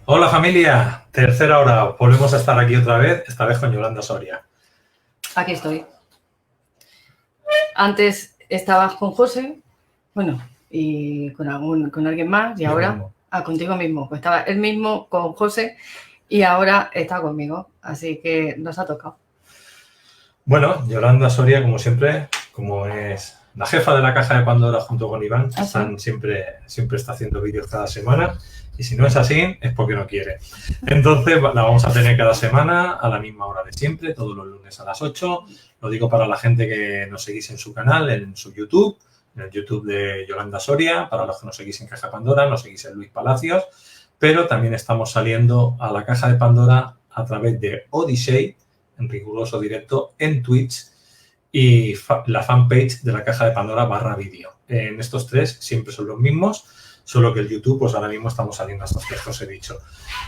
Hola familia, tercera hora, volvemos a estar aquí otra vez, esta vez con Yolanda Soria. Aquí estoy. Antes estabas con José, bueno, y con alguien más, y Yo ahora mismo. Contigo mismo. Pues estaba él mismo con José y ahora está conmigo, así que nos ha tocado. Bueno, Yolanda Soria, como siempre, como es la jefa de la caja de Pandora junto con Iván, ¿Ah, sí? siempre está haciendo vídeos cada semana, y si no es así, es porque no quiere. Entonces la vamos a tener cada semana a la misma hora de siempre, todos los lunes a las 8. Lo digo para la gente que nos seguís en su canal, en su YouTube, en el YouTube de Yolanda Soria, para los que nos seguís en Caja Pandora, nos seguís en Luis Palacios, pero también estamos saliendo a la caja de Pandora a través de Odyssey, en riguroso directo, en Twitch y la fanpage de la caja de Pandora /vídeo. En estos tres siempre son los mismos, solo que el YouTube, pues ahora mismo estamos saliendo a estos tres que os he dicho.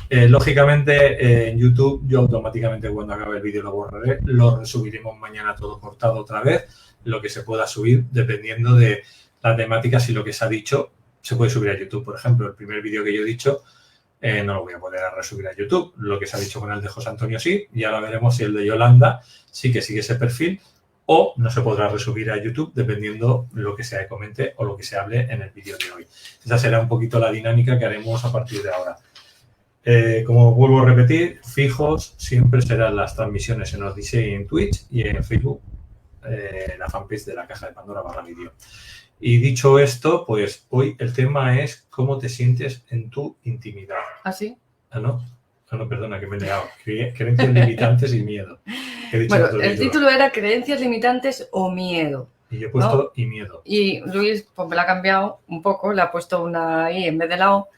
Lógicamente, en YouTube yo automáticamente cuando acabe el vídeo lo borraré, lo resubiremos mañana todo cortado otra vez, lo que se pueda subir dependiendo de la temática, si lo que se ha dicho se puede subir a YouTube. Por ejemplo, el primer vídeo que yo he dicho no lo voy a poder resubir a YouTube. Lo que se ha dicho con el de José Antonio sí, y ahora veremos si el de Yolanda sí que sigue ese perfil o no se podrá resubir a YouTube dependiendo lo que se comente o lo que se hable en el vídeo de hoy. Esa será un poquito la dinámica que haremos a partir de ahora. Como vuelvo a repetir, fijos siempre serán las transmisiones en Odyssey, en Twitch y en Facebook, la fanpage de la caja de Pandora /vídeo. Y dicho esto, pues hoy el tema es cómo te sientes en tu intimidad. ¿Ah, sí? Ah, ¿no? Ah, no, perdona, que me he liado. Creencias limitantes y miedo. Bueno, el título era Creencias limitantes o miedo. Y yo he puesto ¿no? y miedo. Y Luis pues me la ha cambiado un poco, le ha puesto una I en vez de la O,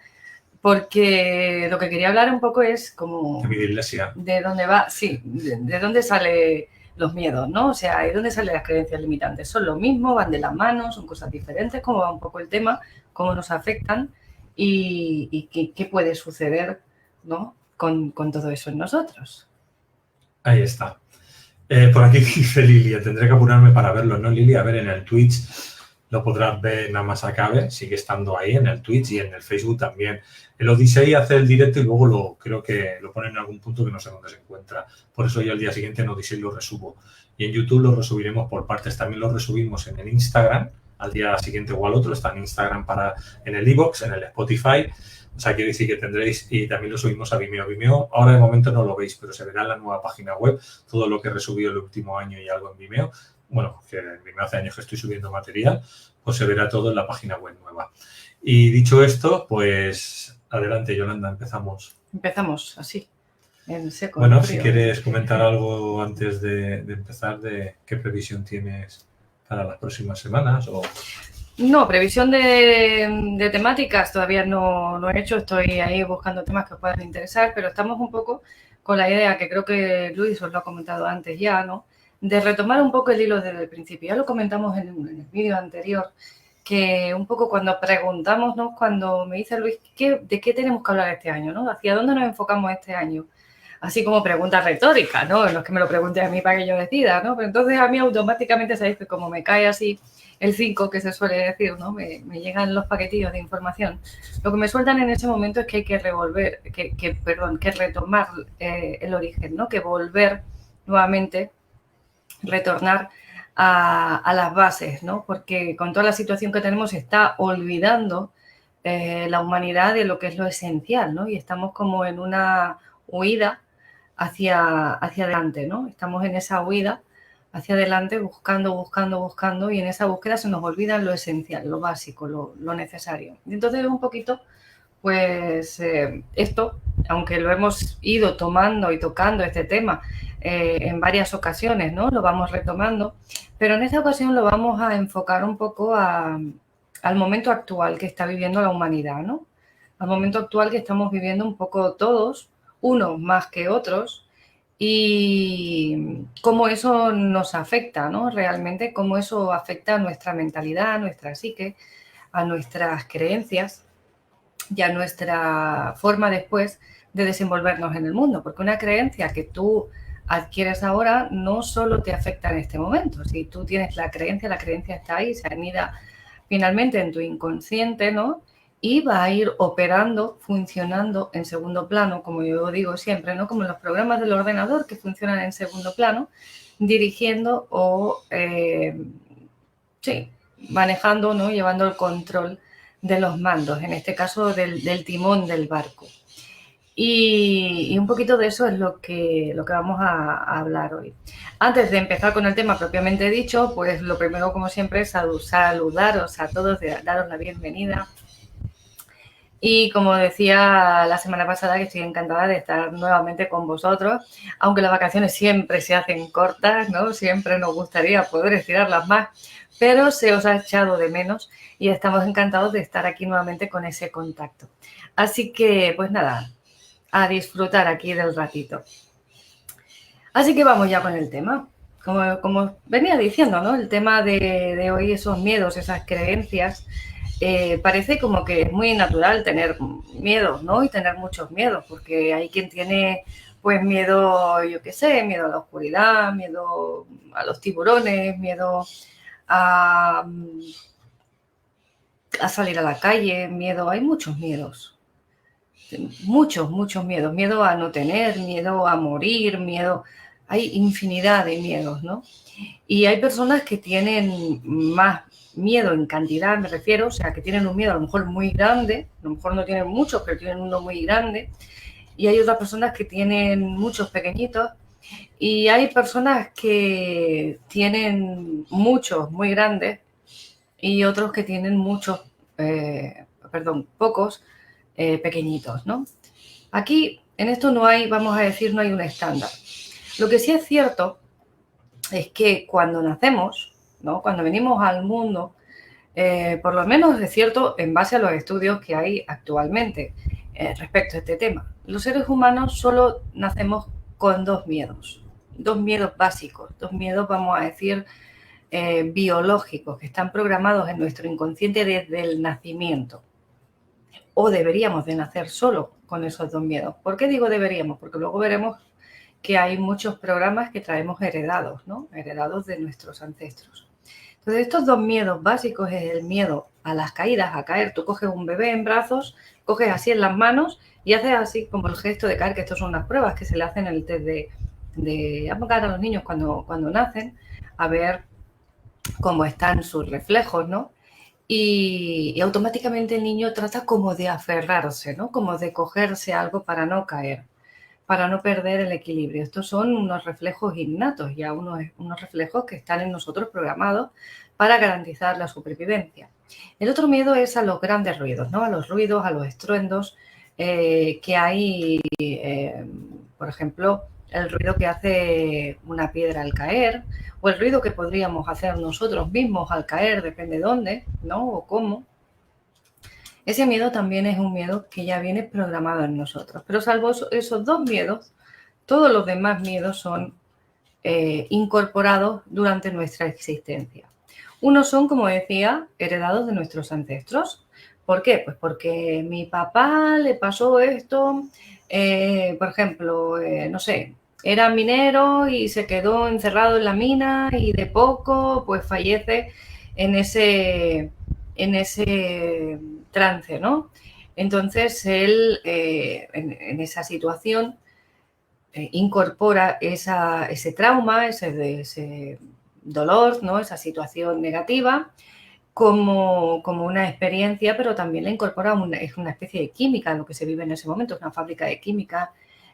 porque lo que quería hablar un poco es como... De mi dislexia. De dónde va, sí, de dónde salen los miedos, ¿no? O sea, ¿de dónde salen las creencias limitantes? ¿Son lo mismo? ¿Van de la mano? ¿Son cosas diferentes? ¿Cómo va un poco el tema? ¿Cómo nos afectan? ¿Y qué puede suceder, ¿no? con todo eso en nosotros? Ahí está. Por aquí dice Lilia, tendré que apurarme para verlo, ¿no, Lilia? A ver, en el Twitch lo podrás ver nada más acabe, sigue estando ahí en el Twitch y en el Facebook también. El Odyssey hace el directo y luego creo que lo pone en algún punto que no sé dónde se encuentra. Por eso yo al día siguiente en Odyssey lo resubo. Y en YouTube lo resubiremos por partes. También lo resubimos en el Instagram, al día siguiente o al otro. Está en Instagram en el iVoox, en el Spotify. O sea, quiero decir que tendréis, y también lo subimos a Vimeo. Vimeo, ahora de momento no lo veis, pero se verá en la nueva página web todo lo que he resubido el último año y algo en Vimeo. Bueno, que en Vimeo hace años que estoy subiendo material, pues se verá todo en la página web nueva. Y dicho esto, pues adelante, Yolanda, empezamos. Empezamos así, en seco. Bueno, si quieres comentar algo antes de empezar, de qué previsión tienes para las próximas semanas o... No, previsión de temáticas todavía no he hecho. Estoy ahí buscando temas que os puedan interesar, pero estamos un poco con la idea, que creo que Luis os lo ha comentado antes ya, ¿no? De retomar un poco el hilo desde el principio. Ya lo comentamos en el vídeo anterior, que un poco cuando preguntamos, ¿no? Cuando me dice Luis, ¿de qué tenemos que hablar este año, ¿no? ¿Hacia dónde nos enfocamos este año? Así como preguntas retóricas, ¿no? No es que me lo pregunte a mí para que yo decida, ¿no? Pero entonces a mí automáticamente sabéis que como me cae así el 5, que se suele decir, ¿no? Me llegan los paquetillos de información. Lo que me sueltan en ese momento es que hay que que retomar el origen, ¿no? Que volver nuevamente, retornar a las bases, ¿no? Porque con toda la situación que tenemos se está olvidando la humanidad de lo que es lo esencial, ¿no? Y estamos como en una huida hacia adelante, ¿no? Estamos en esa huida hacia adelante buscando y en esa búsqueda se nos olvida lo esencial, lo básico, lo necesario. Y entonces un poquito, pues esto, aunque lo hemos ido tomando y tocando este tema en varias ocasiones, ¿no? Lo vamos retomando, pero en esta ocasión lo vamos a enfocar un poco al momento actual que está viviendo la humanidad, ¿no? Al momento actual que estamos viviendo un poco todos, unos más que otros, y cómo eso nos afecta, ¿no? Realmente, cómo eso afecta a nuestra mentalidad, a nuestra psique, a nuestras creencias y a nuestra forma después de desenvolvernos en el mundo. Porque una creencia que tú adquieres ahora no solo te afecta en este momento. Si tú tienes la creencia está ahí, se anida finalmente en tu inconsciente, ¿no? y va a ir operando, funcionando en segundo plano, como yo digo siempre, ¿no? Como en los programas del ordenador que funcionan en segundo plano, dirigiendo o manejando, ¿no? Llevando el control de los mandos, en este caso del timón del barco. Y un poquito de eso es lo que vamos a hablar hoy. Antes de empezar con el tema propiamente dicho, pues lo primero, como siempre, es saludaros a todos, daros la bienvenida. Y como decía la semana pasada, que estoy encantada de estar nuevamente con vosotros, aunque las vacaciones siempre se hacen cortas, ¿no? Siempre nos gustaría poder estirarlas más, pero se os ha echado de menos y estamos encantados de estar aquí nuevamente con ese contacto. Así que, pues nada, a disfrutar aquí del ratito. Así que vamos ya con el tema. Como venía diciendo, ¿no? El tema de hoy, esos miedos, esas creencias, parece como que es muy natural tener miedos, ¿no? Y tener muchos miedos, porque hay quien tiene, pues, miedo, yo qué sé, miedo a la oscuridad, miedo a los tiburones, miedo a salir a la calle, miedo, hay muchos miedos. Muchos miedos. Miedo a no tener, miedo a morir, miedo... Hay infinidad de miedos, ¿no? Y hay personas que tienen más miedo en cantidad, me refiero, o sea, que tienen un miedo a lo mejor muy grande, a lo mejor no tienen muchos, pero tienen uno muy grande. Y hay otras personas que tienen muchos pequeñitos. Y hay personas que tienen muchos muy grandes y otros que tienen muchos, pocos pequeñitos, ¿no? Aquí, en esto no hay, vamos a decir, no hay un estándar. Lo que sí es cierto es que cuando nacemos, ¿no? Cuando venimos al mundo, por lo menos es cierto en base a los estudios que hay actualmente respecto a este tema, los seres humanos solo nacemos con dos miedos básicos, dos miedos, vamos a decir, biológicos, que están programados en nuestro inconsciente desde el nacimiento. O deberíamos de nacer solo con esos dos miedos. ¿Por qué digo deberíamos? Porque luego veremos que hay muchos programas que traemos heredados, ¿no? Heredados de nuestros ancestros. Entonces, estos dos miedos básicos es el miedo a las caídas, a caer. Tú coges un bebé en brazos, coges así en las manos y haces así como el gesto de caer, que estos son unas pruebas que se le hacen en el test de apagar a los niños cuando nacen, a ver cómo están sus reflejos, ¿no? Y automáticamente el niño trata como de aferrarse, ¿no? Como de cogerse algo para no caer, para no perder el equilibrio. Estos son unos reflejos innatos, ya unos reflejos que están en nosotros programados para garantizar la supervivencia. El otro miedo es a los grandes ruidos, ¿no? A los ruidos, a los estruendos que hay, por ejemplo, el ruido que hace una piedra al caer, o el ruido que podríamos hacer nosotros mismos al caer, depende de dónde, ¿no? O cómo. Ese miedo también es un miedo que ya viene programado en nosotros. Pero salvo esos dos miedos, todos los demás miedos son incorporados durante nuestra existencia. Unos son, como decía, heredados de nuestros ancestros. ¿Por qué? Pues porque mi papá le pasó esto, por ejemplo, no sé, era minero y se quedó encerrado en la mina y de poco pues fallece en ese trance, ¿no? Entonces él en esa situación incorpora ese trauma, ese dolor, ¿no? Esa situación negativa como una experiencia, pero también la incorpora es una especie de química, lo que se vive en ese momento, es una fábrica de química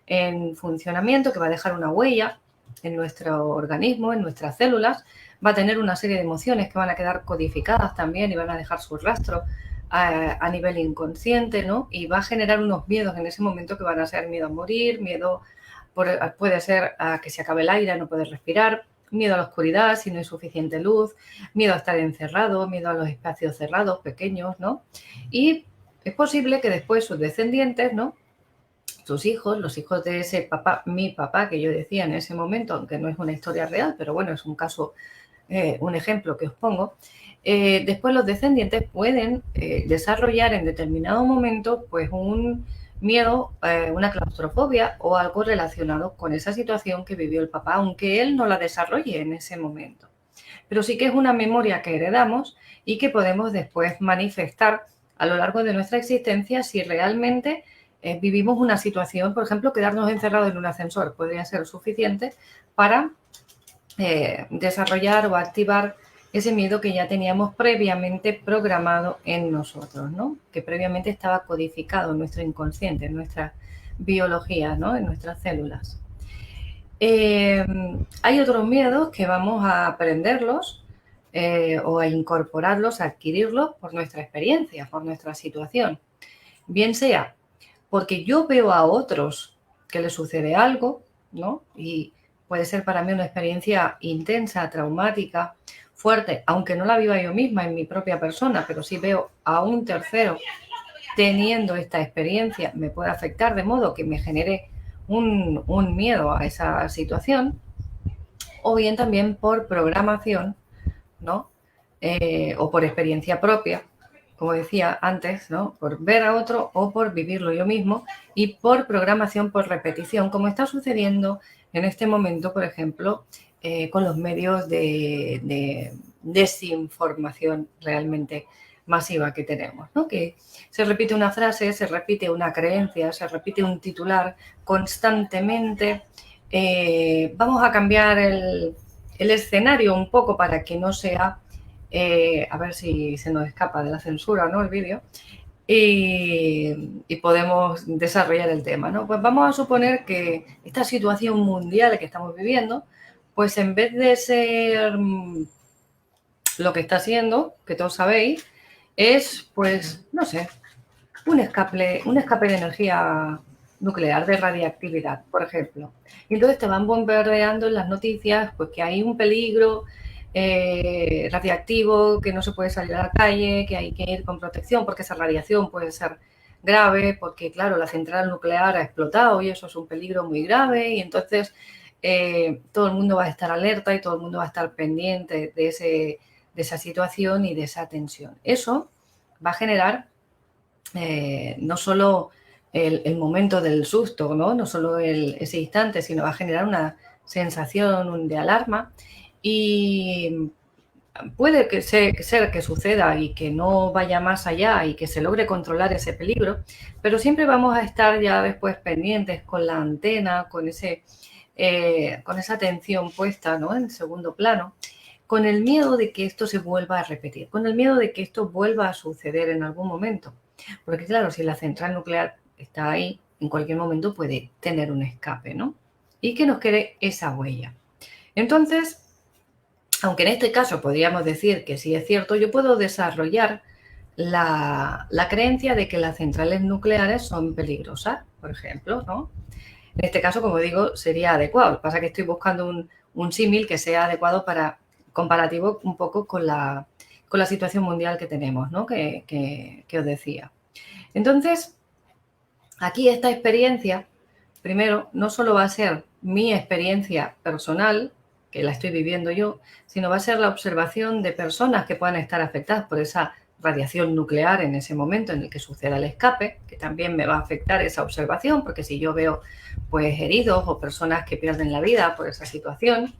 en funcionamiento que va a dejar una huella en nuestro organismo, en nuestras células, va a tener una serie de emociones que van a quedar codificadas también y van a dejar su rastro a nivel inconsciente, ¿no? Y va a generar unos miedos en ese momento que van a ser miedo a morir, miedo, puede ser a que se acabe el aire, a no poder respirar, miedo a la oscuridad si no hay suficiente luz, miedo a estar encerrado, miedo a los espacios cerrados, pequeños, ¿no? Y es posible que después sus descendientes, ¿no? Sus hijos, los hijos de ese papá, mi papá, que yo decía en ese momento, aunque no es una historia real, pero bueno, es un caso, un ejemplo que os pongo, después los descendientes pueden desarrollar en determinado momento pues un miedo, una claustrofobia o algo relacionado con esa situación que vivió el papá, aunque él no la desarrolle en ese momento. Pero sí que es una memoria que heredamos y que podemos después manifestar a lo largo de nuestra existencia si realmente vivimos una situación, por ejemplo, quedarnos encerrados en un ascensor podría ser suficiente para desarrollar o activar ese miedo que ya teníamos previamente programado en nosotros, ¿no? Que previamente estaba codificado en nuestro inconsciente, en nuestra biología, ¿no? En nuestras células. Hay otros miedos que vamos a aprenderlos o a incorporarlos, a adquirirlos por nuestra experiencia, por nuestra situación. Bien sea porque yo veo a otros que les sucede algo, ¿no? Y puede ser para mí una experiencia intensa, traumática, fuerte, aunque no la viva yo misma en mi propia persona, pero si veo a un tercero teniendo esta experiencia, me puede afectar de modo que me genere un miedo a esa situación, o bien también por programación, ¿no? O por experiencia propia, como decía antes, ¿no? Por ver a otro o por vivirlo yo mismo, y por programación, por repetición, como está sucediendo en este momento, por ejemplo, con los medios de desinformación realmente masiva que tenemos, ¿no? Que se repite una frase, se repite una creencia, se repite un titular constantemente. Vamos a cambiar el escenario un poco para que no sea, a ver si se nos escapa de la censura, ¿no? El vídeo. Y podemos desarrollar el tema, ¿no? Pues vamos a suponer que esta situación mundial que estamos viviendo, pues en vez de ser lo que está siendo, que todos sabéis, es, pues, no sé, un escape de energía nuclear, de radiactividad, por ejemplo. Y entonces te van bombardeando en las noticias pues que hay un peligro radiactivo, que no se puede salir a la calle, que hay que ir con protección porque esa radiación puede ser grave, porque claro, la central nuclear ha explotado y eso es un peligro muy grave, y entonces todo el mundo va a estar alerta y todo el mundo va a estar pendiente de esa situación y de esa tensión. Eso va a generar no solo el momento del susto, no solo ese instante, sino va a generar una sensación de alarma, y puede ser que suceda y que no vaya más allá y que se logre controlar ese peligro, pero siempre vamos a estar ya después pendientes con la antena, con esa atención puesta, ¿no? En segundo plano, con el miedo de que esto se vuelva a repetir, con el miedo de que esto vuelva a suceder en algún momento. Porque claro, si la central nuclear está ahí, en cualquier momento puede tener un escape, ¿no? Y que nos quede esa huella. Entonces, aunque en este caso podríamos decir que sí es cierto, yo puedo desarrollar la creencia de que las centrales nucleares son peligrosas, por ejemplo, ¿no? En este caso, como digo, sería adecuado. Lo que pasa es que estoy buscando un símil que sea adecuado para comparativo un poco con la situación mundial que tenemos, ¿no? Que os decía. Entonces, aquí esta experiencia, primero, no solo va a ser mi experiencia personal, que la estoy viviendo yo, sino va a ser la observación de personas que puedan estar afectadas por esa radiación nuclear en ese momento en el que suceda el escape, que también me va a afectar esa observación, porque si yo veo pues heridos o personas que pierden la vida por esa situación,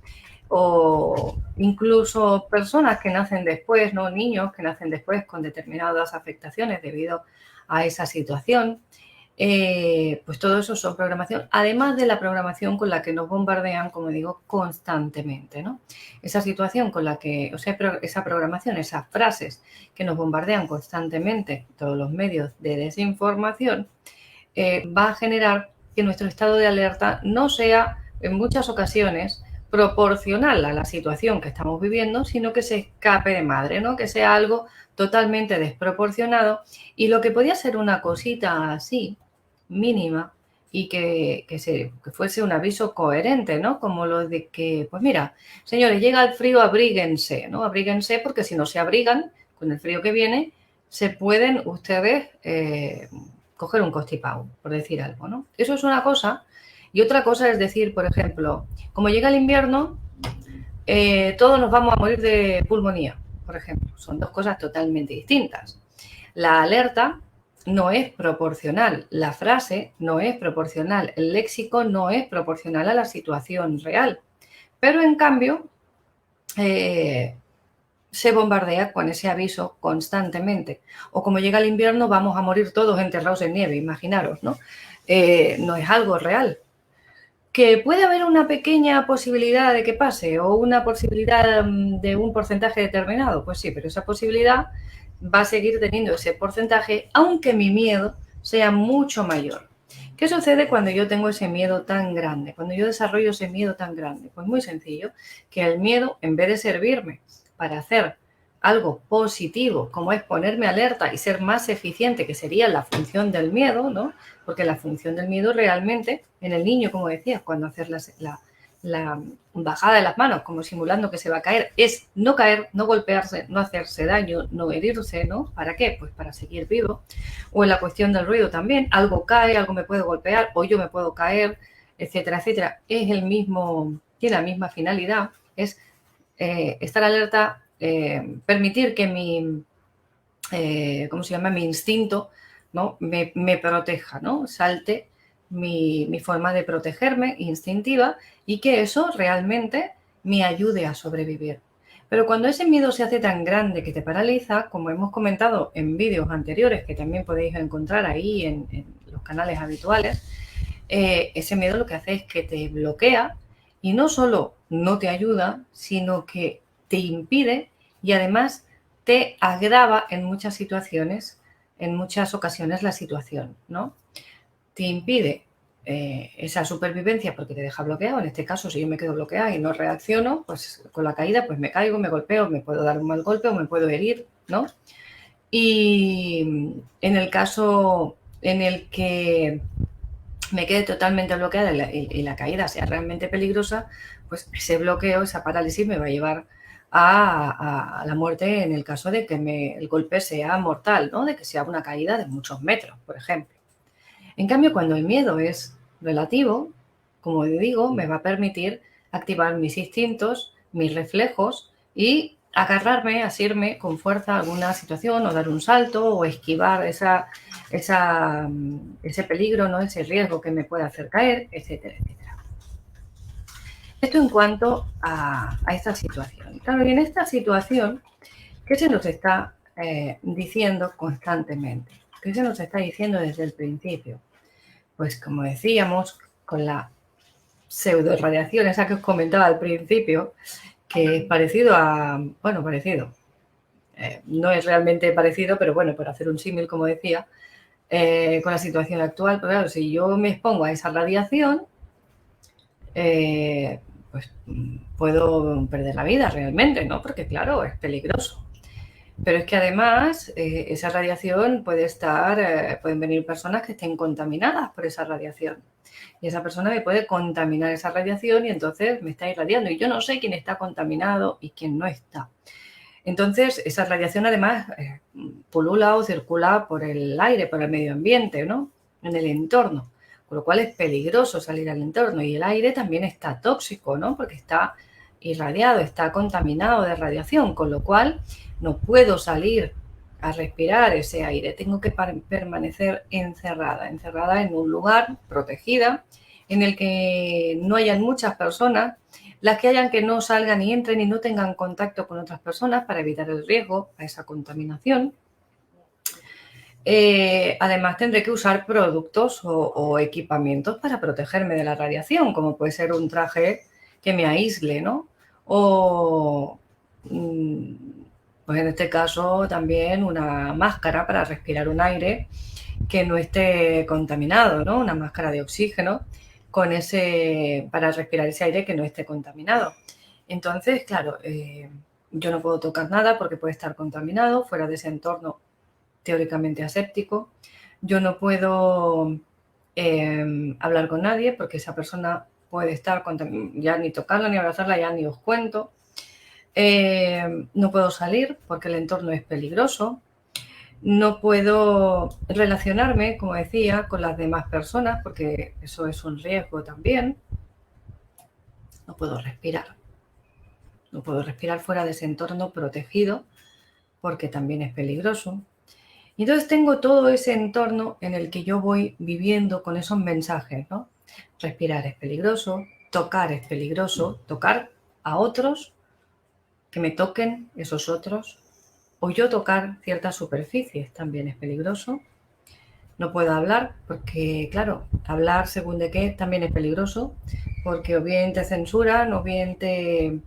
o incluso personas que nacen después, ¿no? Niños que nacen después con determinadas afectaciones debido a esa situación, pues todo eso son programación, además de la programación con la que nos bombardean, como digo, constantemente, ¿no? Esa situación con la que, o sea, esa programación, esas frases que nos bombardean constantemente, todos los medios de desinformación, va a generar que nuestro estado de alerta no sea, en muchas ocasiones, proporcional a la situación que estamos viviendo, sino que se escape de madre, ¿no? Que sea algo totalmente desproporcionado, y lo que podía ser una cosita así, mínima, y que fuese un aviso coherente, ¿no? Como lo de que, pues mira, señores, llega el frío, abríguense, ¿no? Abríguense, porque si no se abrigan con el frío que viene, se pueden ustedes coger un constipado, por decir algo, ¿no? Eso es una cosa. Y otra cosa es decir, por ejemplo, como llega el invierno, todos nos vamos a morir de pulmonía, por ejemplo. Son dos cosas totalmente distintas. La alerta no es proporcional, la frase no es proporcional, el léxico no es proporcional a la situación real. Pero en cambio, se bombardea con ese aviso constantemente. O como llega el invierno, vamos a morir todos enterrados en nieve, imaginaros, ¿no? No es algo real. ¿Que puede haber una pequeña posibilidad de que pase o una posibilidad de un porcentaje determinado? Pues sí, pero esa posibilidad va a seguir teniendo ese porcentaje, aunque mi miedo sea mucho mayor. ¿Qué sucede cuando yo tengo ese miedo tan grande? Cuando yo desarrollo ese miedo tan grande? Pues muy sencillo, que el miedo, en vez de servirme para hacer algo positivo, como es ponerme alerta y ser más eficiente, que sería la función del miedo, ¿no? Porque la función del miedo realmente, en el niño, como decías, cuando hacer la bajada de las manos, como simulando que se va a caer, es no caer, no golpearse, no hacerse daño, no herirse, ¿no? ¿Para qué? Pues para seguir vivo. O en la cuestión del ruido también, algo cae, algo me puede golpear, o yo me puedo caer, etcétera, etcétera. Es el mismo, tiene la misma finalidad, es estar alerta, permitir que mi, ¿cómo se llama? Mi instinto, ¿no? me proteja, ¿no? Salte mi forma de protegerme instintiva y que eso realmente me ayude a sobrevivir. Pero cuando ese miedo se hace tan grande que te paraliza, como hemos comentado en vídeos anteriores, que también podéis encontrar ahí en los canales habituales, ese miedo lo que hace es que te bloquea y no solo no te ayuda, sino que te impide y además te agrava en muchas situaciones, en muchas ocasiones la situación, ¿no? Te impide esa supervivencia porque te deja bloqueado. En este caso, si yo me quedo bloqueada y no reacciono, pues con la caída pues me caigo, me golpeo, me puedo dar un mal golpe o me puedo herir, ¿no? Y en el caso en el que me quede totalmente bloqueada y la caída sea realmente peligrosa, pues ese bloqueo, esa parálisis me va a llevar a la muerte en el caso de que el golpe sea mortal, ¿no? De que sea una caída de muchos metros, por ejemplo. En cambio, cuando el miedo es relativo, como digo, me va a permitir activar mis instintos, mis reflejos y agarrarme, asirme con fuerza a alguna situación o dar un salto o esquivar ese peligro, ¿no? Ese riesgo que me puede hacer caer, etcétera, etcétera. Esto en cuanto a esta situación. Claro, y en esta situación, ¿qué se nos está diciendo constantemente? ¿Qué se nos está diciendo desde el principio? Pues como decíamos, con la pseudo radiación, esa que os comentaba al principio, que es parecido a, bueno, parecido, no es realmente parecido, pero bueno, por hacer un símil, como decía, con la situación actual, pero claro, si yo me expongo a esa radiación, pues puedo perder la vida realmente, ¿no? Porque claro, es peligroso. Pero es que además esa radiación pueden venir personas que estén contaminadas por esa radiación. Y esa persona me puede contaminar esa radiación y entonces me está irradiando. Y yo no sé quién está contaminado y quién no está. Entonces, esa radiación además pulula o circula por el aire, por el medio ambiente, ¿no? En el entorno. Con lo cual es peligroso salir al entorno. Y el aire también está tóxico, ¿no? Porque está irradiado, está contaminado de radiación. Con lo cual no puedo salir a respirar ese aire. Tengo que permanecer encerrada en un lugar protegida, en el que no hayan muchas personas, las que hayan que no salgan y entren y no tengan contacto con otras personas para evitar el riesgo a esa contaminación. Además, tendré que usar productos o equipamientos para protegerme de la radiación, como puede ser un traje que me aísle, ¿no? O, pues en este caso, también una máscara para respirar un aire que no esté contaminado, ¿no? Una máscara de oxígeno para respirar ese aire que no esté contaminado. Entonces, claro, yo no puedo tocar nada porque puede estar contaminado, fuera de ese entorno teóricamente aséptico. Yo no puedo hablar con nadie porque esa persona puede estar contaminada, ya ni tocarla ni abrazarla, ya ni os cuento. No puedo salir porque el entorno es peligroso. No puedo relacionarme, como decía, con las demás personas porque eso es un riesgo también. No puedo respirar. No puedo respirar fuera de ese entorno protegido porque también es peligroso. Y entonces tengo todo ese entorno en el que yo voy viviendo con esos mensajes, ¿no? Respirar es peligroso, tocar a otros que me toquen esos otros, o yo tocar ciertas superficies también es peligroso. No puedo hablar porque, claro, hablar según de qué también es peligroso, porque o bien te censuran o bien te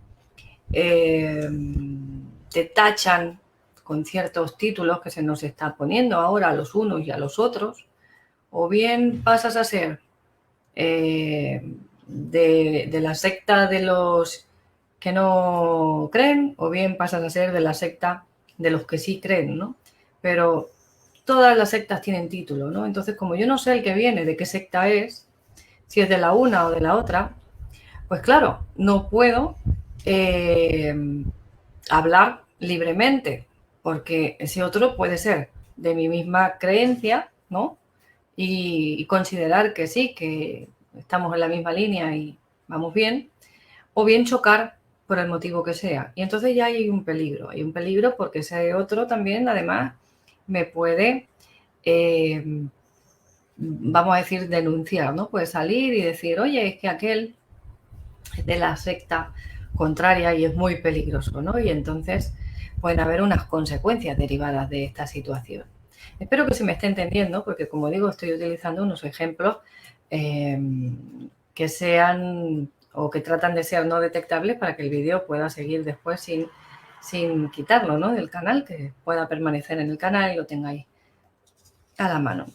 tachan con ciertos títulos que se nos está poniendo ahora a los unos y a los otros, o bien pasas a ser de la secta de los que no creen, o bien pasas a ser de la secta de los que sí creen, ¿no? Pero todas las sectas tienen título, ¿no? Entonces, como yo no sé el que viene, de qué secta es, si es de la una o de la otra, pues claro, no puedo hablar libremente, porque ese otro puede ser de mi misma creencia, ¿no? Y considerar que sí, que estamos en la misma línea y vamos bien, o bien chocar por el motivo que sea. Y entonces ya hay un peligro porque ese otro también, además, me puede, vamos a decir, denunciar, ¿no? Puede salir y decir, oye, es que aquel es de la secta contraria y es muy peligroso, ¿no? Y entonces pueden haber unas consecuencias derivadas de esta situación. Espero que se me esté entendiendo, porque como digo, estoy utilizando unos ejemplos que sean o que tratan de ser no detectables para que el vídeo pueda seguir después sin quitarlo, ¿no? Del canal, que pueda permanecer en el canal y lo tengáis a la mano.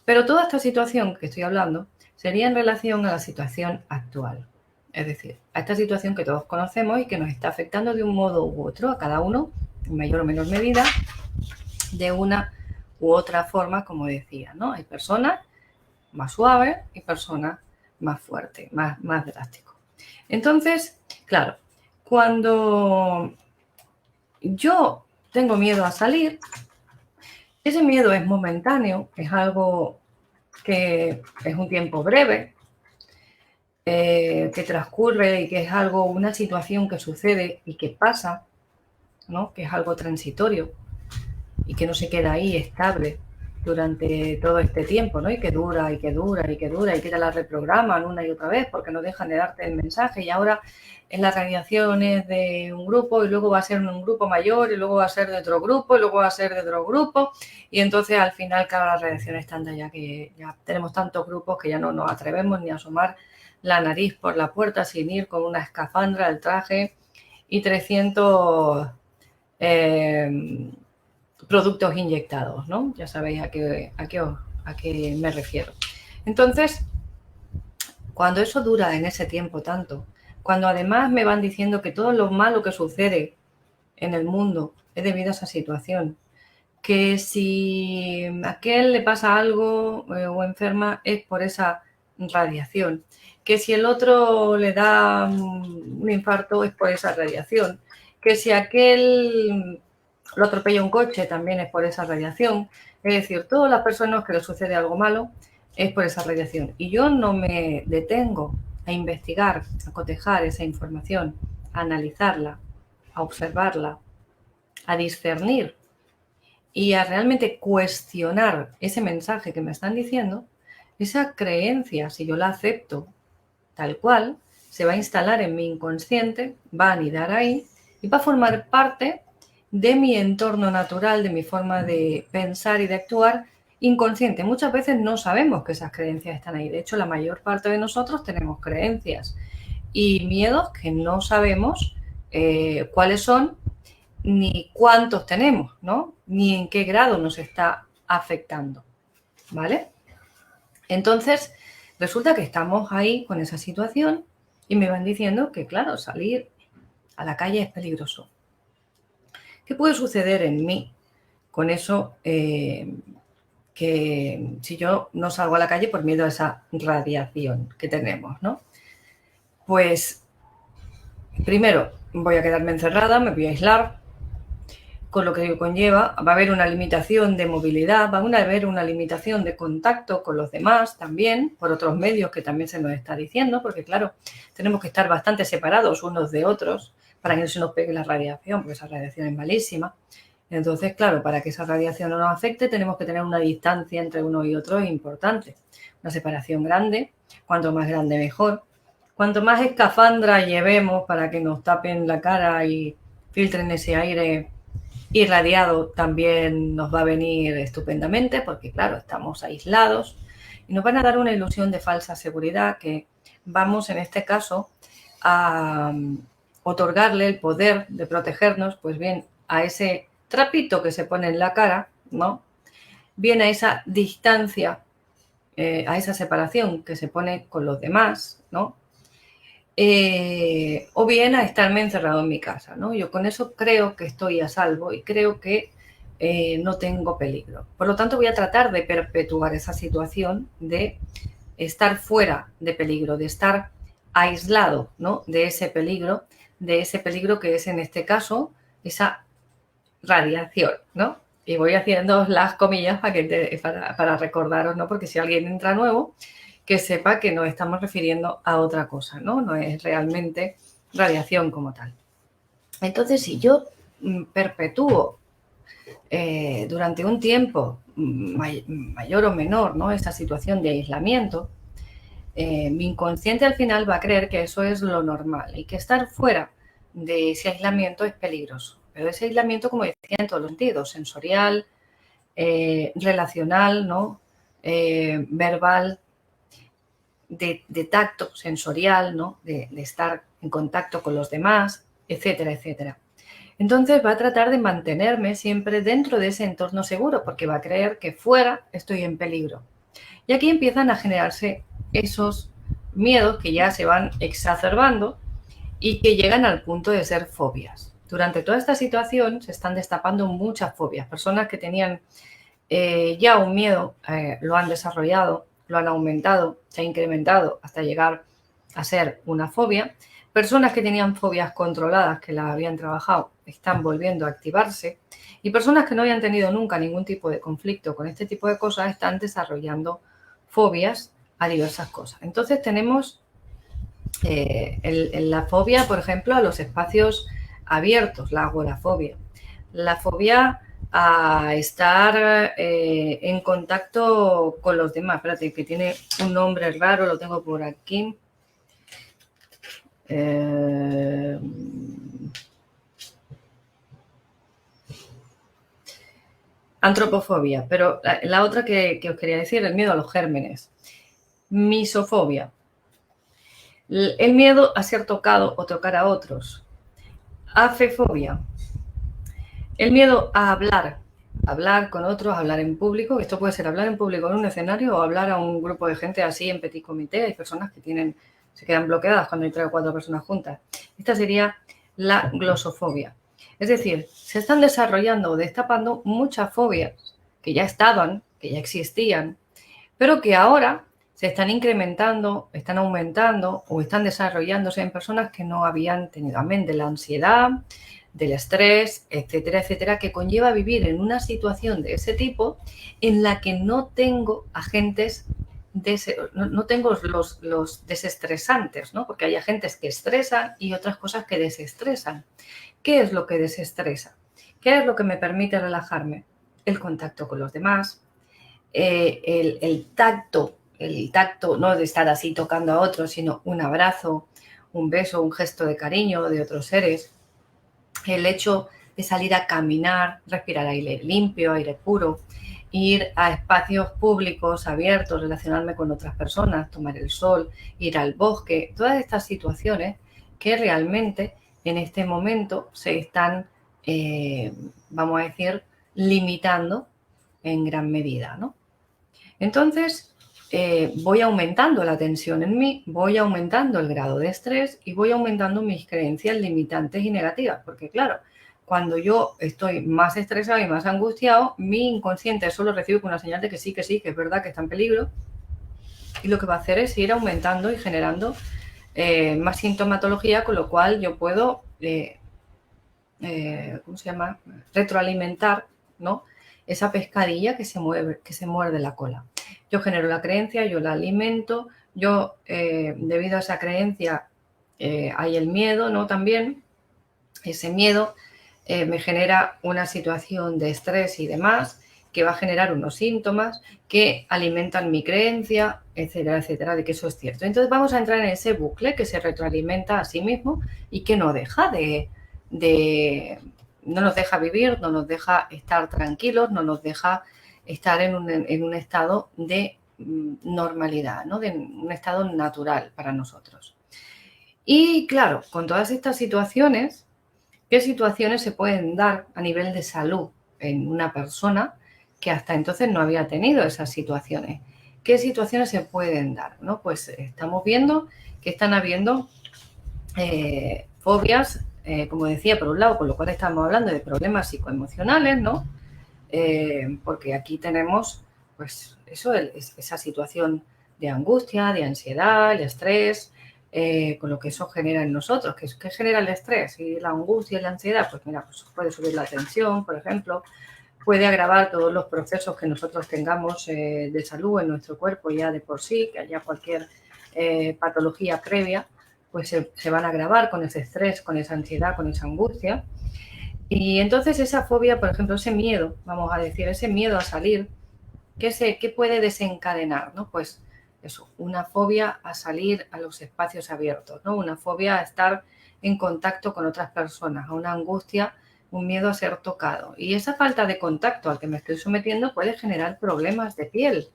Pero toda esta situación que estoy hablando sería en relación a la situación actual. Es decir, a esta situación que todos conocemos y que nos está afectando de un modo u otro a cada uno, en mayor o menor medida, de una u otra forma, como decía, ¿no? Hay personas más suaves y personas más fuertes, más drásticos. Entonces, claro, cuando yo tengo miedo a salir, ese miedo es momentáneo, es algo que es un tiempo breve, que transcurre y que es algo, una situación que sucede y que pasa, ¿no? Que es algo transitorio y que no se queda ahí estable durante todo este tiempo, ¿no? Y que dura y que dura y que dura y que te la reprograman una y otra vez porque no dejan de darte el mensaje y ahora en las radiaciones de un grupo y luego va a ser un grupo mayor y luego va a ser de otro grupo y luego va a ser de otro grupo y entonces al final cada radiación es tanta ya que ya tenemos tantos grupos que ya no nos atrevemos ni a asomar la nariz por la puerta sin ir con una escafandra, el traje y 300 productos inyectados, ¿no? Ya sabéis a qué me refiero. Entonces, cuando eso dura en ese tiempo tanto, cuando además me van diciendo que todo lo malo que sucede en el mundo es debido a esa situación, que si a aquel le pasa algo o enferma es por esa radiación, que si el otro le da un infarto es por esa radiación, que si aquel lo atropella un coche también es por esa radiación. Es decir, todas las personas que les sucede algo malo es por esa radiación. Y yo no me detengo a investigar, a cotejar esa información, a analizarla, a observarla, a discernir y a realmente cuestionar ese mensaje que me están diciendo, esa creencia, si yo la acepto tal cual, se va a instalar en mi inconsciente, va a anidar ahí y va a formar parte de mi entorno natural, de mi forma de pensar y de actuar inconsciente. Muchas veces no sabemos que esas creencias están ahí. De hecho, la mayor parte de nosotros tenemos creencias y miedos que no sabemos cuáles son ni cuántos tenemos, ¿no? Ni en qué grado nos está afectando, ¿vale? Entonces, resulta que estamos ahí con esa situación y me van diciendo que, claro, salir a la calle es peligroso. ¿Qué puede suceder en mí con eso que si yo no salgo a la calle por miedo a esa radiación que tenemos, ¿no? Pues, primero, voy a quedarme encerrada, me voy a aislar, con lo que conlleva, va a haber una limitación de movilidad, va a haber una limitación de contacto con los demás también, por otros medios que también se nos está diciendo, porque claro, tenemos que estar bastante separados unos de otros para que no se nos pegue la radiación, porque esa radiación es malísima. Entonces, claro, para que esa radiación no nos afecte, tenemos que tener una distancia entre uno y otro importante. Una separación grande, cuanto más grande mejor. Cuanto más escafandra llevemos para que nos tapen la cara y filtren ese aire irradiado también nos va a venir estupendamente porque, claro, estamos aislados y nos van a dar una ilusión de falsa seguridad que vamos, en este caso, a otorgarle el poder de protegernos, pues bien, a ese trapito que se pone en la cara, ¿no? Bien a esa distancia, a esa separación que se pone con los demás, ¿no? O bien a estarme encerrado en mi casa, ¿no? Yo con eso creo que estoy a salvo y creo que no tengo peligro. Por lo tanto, voy a tratar de perpetuar esa situación de estar fuera de peligro, de estar aislado, ¿no? De ese peligro que es, en este caso, esa radiación, ¿no? Y voy haciendo las comillas para recordaros, ¿no? Porque si alguien entra nuevo, que sepa que nos estamos refiriendo a otra cosa, ¿no? No es realmente radiación como tal. Entonces, si yo perpetúo durante un tiempo mayor o menor, ¿no? Esta situación de aislamiento, mi inconsciente al final va a creer que eso es lo normal y que estar fuera de ese aislamiento es peligroso. Pero ese aislamiento, como decía, en todos los sentidos, sensorial, relacional, ¿no? Verbal, de tacto sensorial, ¿no? De estar en contacto con los demás, etcétera, etcétera. Entonces va a tratar de mantenerme siempre dentro de ese entorno seguro porque va a creer que fuera estoy en peligro. Y aquí empiezan a generarse esos miedos que ya se van exacerbando y que llegan al punto de ser fobias. Durante toda esta situación se están destapando muchas fobias. Personas que tenían ya un miedo lo han desarrollado, lo han aumentado, se ha incrementado hasta llegar a ser una fobia. Personas que tenían fobias controladas, que las habían trabajado, están volviendo a activarse. Y personas que no habían tenido nunca ningún tipo de conflicto con este tipo de cosas están desarrollando fobias a diversas cosas. Entonces tenemos la fobia, por ejemplo, a los espacios abiertos, la agorafobia. La fobia a estar en contacto con los demás. Espérate, que tiene un nombre raro, lo tengo por aquí. Antropofobia, pero la otra que os quería decir, el miedo a los gérmenes. Misofobia. El miedo a ser tocado o tocar a otros. Afefobia. El miedo a hablar con otros, hablar en público. Esto puede ser hablar en público en un escenario o hablar a un grupo de gente así en petit comité. Hay personas que se quedan bloqueadas cuando hay 3 o 4 personas juntas. Esta sería la glosofobia. Es decir, se están desarrollando o destapando muchas fobias que ya estaban, que ya existían, pero que ahora se están incrementando, están aumentando o están desarrollándose en personas que no habían tenido amén de la ansiedad, del estrés, etcétera, etcétera, que conlleva vivir en una situación de ese tipo en la que no tengo agentes, no tengo los desestresantes, ¿no? Porque hay agentes que estresan y otras cosas que desestresan. ¿Qué es lo que desestresa? ¿Qué es lo que me permite relajarme? El contacto con los demás, el tacto, no de estar así tocando a otros, sino un abrazo, un beso, un gesto de cariño de otros seres. El hecho de salir a caminar, respirar aire limpio, aire puro, ir a espacios públicos abiertos, relacionarme con otras personas, tomar el sol, ir al bosque, todas estas situaciones que realmente en este momento se están, vamos a decir, limitando en gran medida, ¿no? Entonces, voy aumentando la tensión en mí, voy aumentando el grado de estrés y voy aumentando mis creencias limitantes y negativas, porque claro, cuando yo estoy más estresado y más angustiado, mi inconsciente solo recibe una señal de que sí, que es verdad que está en peligro, y lo que va a hacer es ir aumentando y generando más sintomatología, con lo cual yo puedo, retroalimentar, ¿no? Esa pescadilla que se muerde la cola. Yo genero la creencia, yo la alimento, debido a esa creencia hay el miedo, ¿no? También ese miedo me genera una situación de estrés y demás que va a generar unos síntomas que alimentan mi creencia, etcétera, etcétera, de que eso es cierto. Entonces vamos a entrar en ese bucle que se retroalimenta a sí mismo y que no deja de no nos deja vivir, no nos deja estar tranquilos, no nos deja estar en un estado de normalidad, ¿no? De un estado natural para nosotros. Y claro, con todas estas situaciones, ¿qué situaciones se pueden dar a nivel de salud en una persona que hasta entonces no había tenido esas situaciones? ¿Qué situaciones se pueden dar? ¿No? Pues estamos viendo que están habiendo fobias, como decía, por un lado, con lo cual estamos hablando de problemas psicoemocionales, ¿no? Porque aquí tenemos, pues, eso, esa situación de angustia, de ansiedad, el estrés, con lo que eso genera en nosotros. ¿Qué genera el estrés y la angustia y la ansiedad? Pues mira, pues puede subir la tensión, por ejemplo, puede agravar todos los procesos que nosotros tengamos de salud en nuestro cuerpo ya de por sí, que haya cualquier patología previa, pues se van a agravar con ese estrés, con esa ansiedad, con esa angustia. Y entonces esa fobia, por ejemplo, ese miedo, vamos a decir, ese miedo a salir, ¿qué puede desencadenar? ¿No? Pues eso, una fobia a salir a los espacios abiertos, ¿no? Una fobia a estar en contacto con otras personas, a una angustia, un miedo a ser tocado. Y esa falta de contacto al que me estoy sometiendo puede generar problemas de piel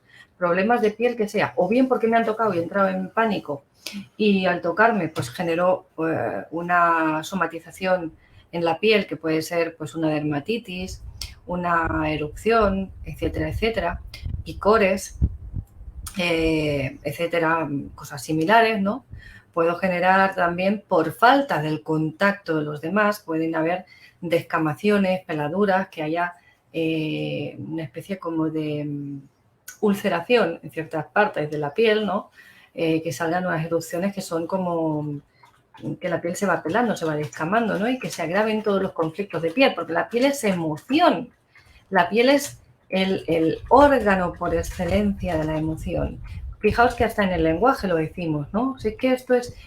que sea, o bien porque me han tocado y he entrado en pánico y al tocarme pues generó una somatización en la piel que puede ser pues una dermatitis, una erupción, etcétera, etcétera, picores, etcétera, cosas similares, ¿no? Puedo generar también, por falta del contacto de los demás, pueden haber descamaciones, peladuras, que haya una especie como de ulceración en ciertas partes de la piel, ¿no? Que salgan unas erupciones que son como que la piel se va pelando, se va descamando, ¿no? Y que se agraven todos los conflictos de piel, porque la piel es emoción. La piel es el órgano por excelencia de la emoción. Fijaos que hasta en el lenguaje lo decimos, ¿no? Es que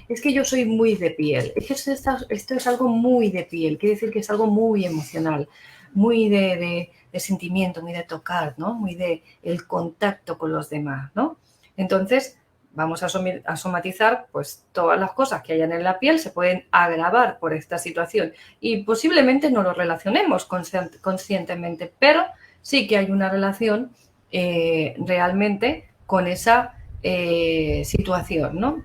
es que yo soy muy de piel, es que esto es algo muy de piel, quiere decir que es algo muy emocional, muy de sentimiento, muy de tocar, ¿no? Muy de el contacto con los demás, ¿no? Entonces, vamos a somatizar, pues todas las cosas que hayan en la piel se pueden agravar por esta situación y posiblemente no lo relacionemos conscientemente, pero sí que hay una relación realmente con esa situación, ¿no?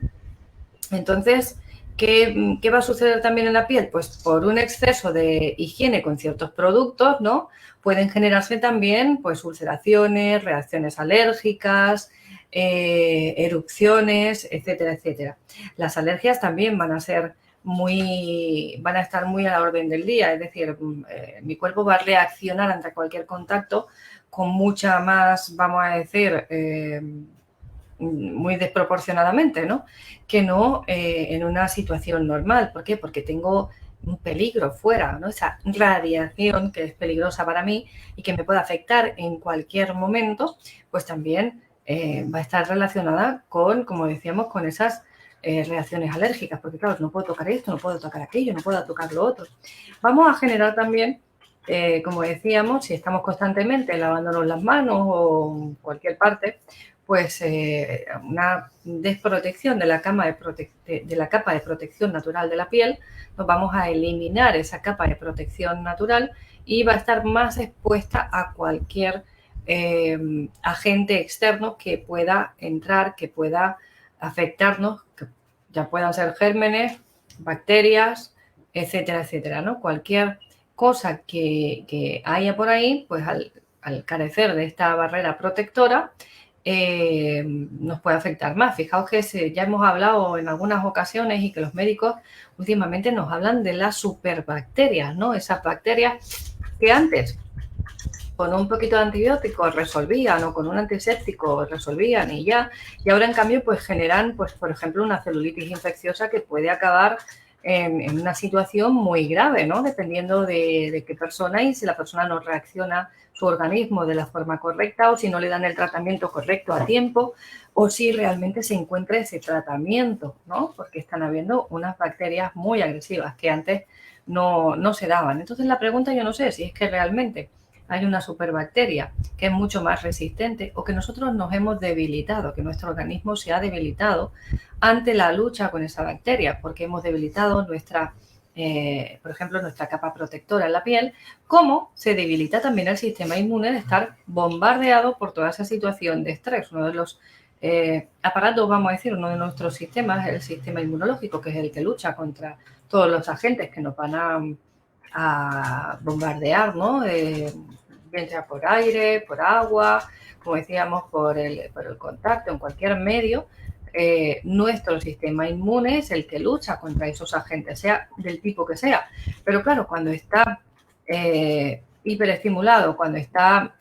Entonces, ¿qué va a suceder también en la piel? Pues por un exceso de higiene con ciertos productos, ¿no? Pueden generarse también pues ulceraciones, reacciones alérgicas, erupciones, etcétera, etcétera. Las alergias también van a estar muy a la orden del día, es decir, mi cuerpo va a reaccionar ante cualquier contacto con mucha más, vamos a decir, muy desproporcionadamente, ¿no? Que no en una situación normal. ¿Por qué? Porque tengo un peligro fuera, ¿no? Esa radiación que es peligrosa para mí y que me puede afectar en cualquier momento, pues también va a estar relacionada con, como decíamos, con esas reacciones alérgicas, porque claro, no puedo tocar esto, no puedo tocar aquello, no puedo tocar lo otro. Vamos a generar también, como decíamos, si estamos constantemente lavándonos las manos o cualquier parte, pues una desprotección de la capa de protección natural de la piel, nos vamos a eliminar esa capa de protección natural y va a estar más expuesta a cualquier agente externo que pueda entrar, que pueda afectarnos, que ya puedan ser gérmenes, bacterias, etcétera, etcétera, ¿no? Cualquier cosa que haya por ahí, pues al carecer de esta barrera protectora, nos puede afectar más. Fijaos que ya hemos hablado en algunas ocasiones y que los médicos últimamente nos hablan de las superbacterias, ¿no? Esas bacterias que antes con un poquito de antibiótico resolvían o con un antiséptico resolvían y ahora en cambio pues generan, pues por ejemplo, una celulitis infecciosa que puede acabar en una situación muy grave, ¿no? Dependiendo de qué persona y si la persona no reacciona su organismo de la forma correcta o si no le dan el tratamiento correcto a tiempo o si realmente se encuentra ese tratamiento, ¿no? Porque están habiendo unas bacterias muy agresivas que antes no se daban. Entonces la pregunta yo no sé si es que realmente hay una superbacteria que es mucho más resistente o que nosotros nos hemos debilitado, que nuestro organismo se ha debilitado ante la lucha con esa bacteria, porque hemos debilitado nuestra por ejemplo, nuestra capa protectora en la piel, como se debilita también el sistema inmune de estar bombardeado por toda esa situación de estrés. Uno de los aparatos, vamos a decir, uno de nuestros sistemas es el sistema inmunológico, que es el que lucha contra todos los agentes que nos van a bombardear, ¿no? Bien sea por aire, por agua, como decíamos, por el contacto, en cualquier medio. Nuestro sistema inmune es el que lucha contra esos agentes, sea del tipo que sea. Pero claro, cuando está hiperestimulado, cuando está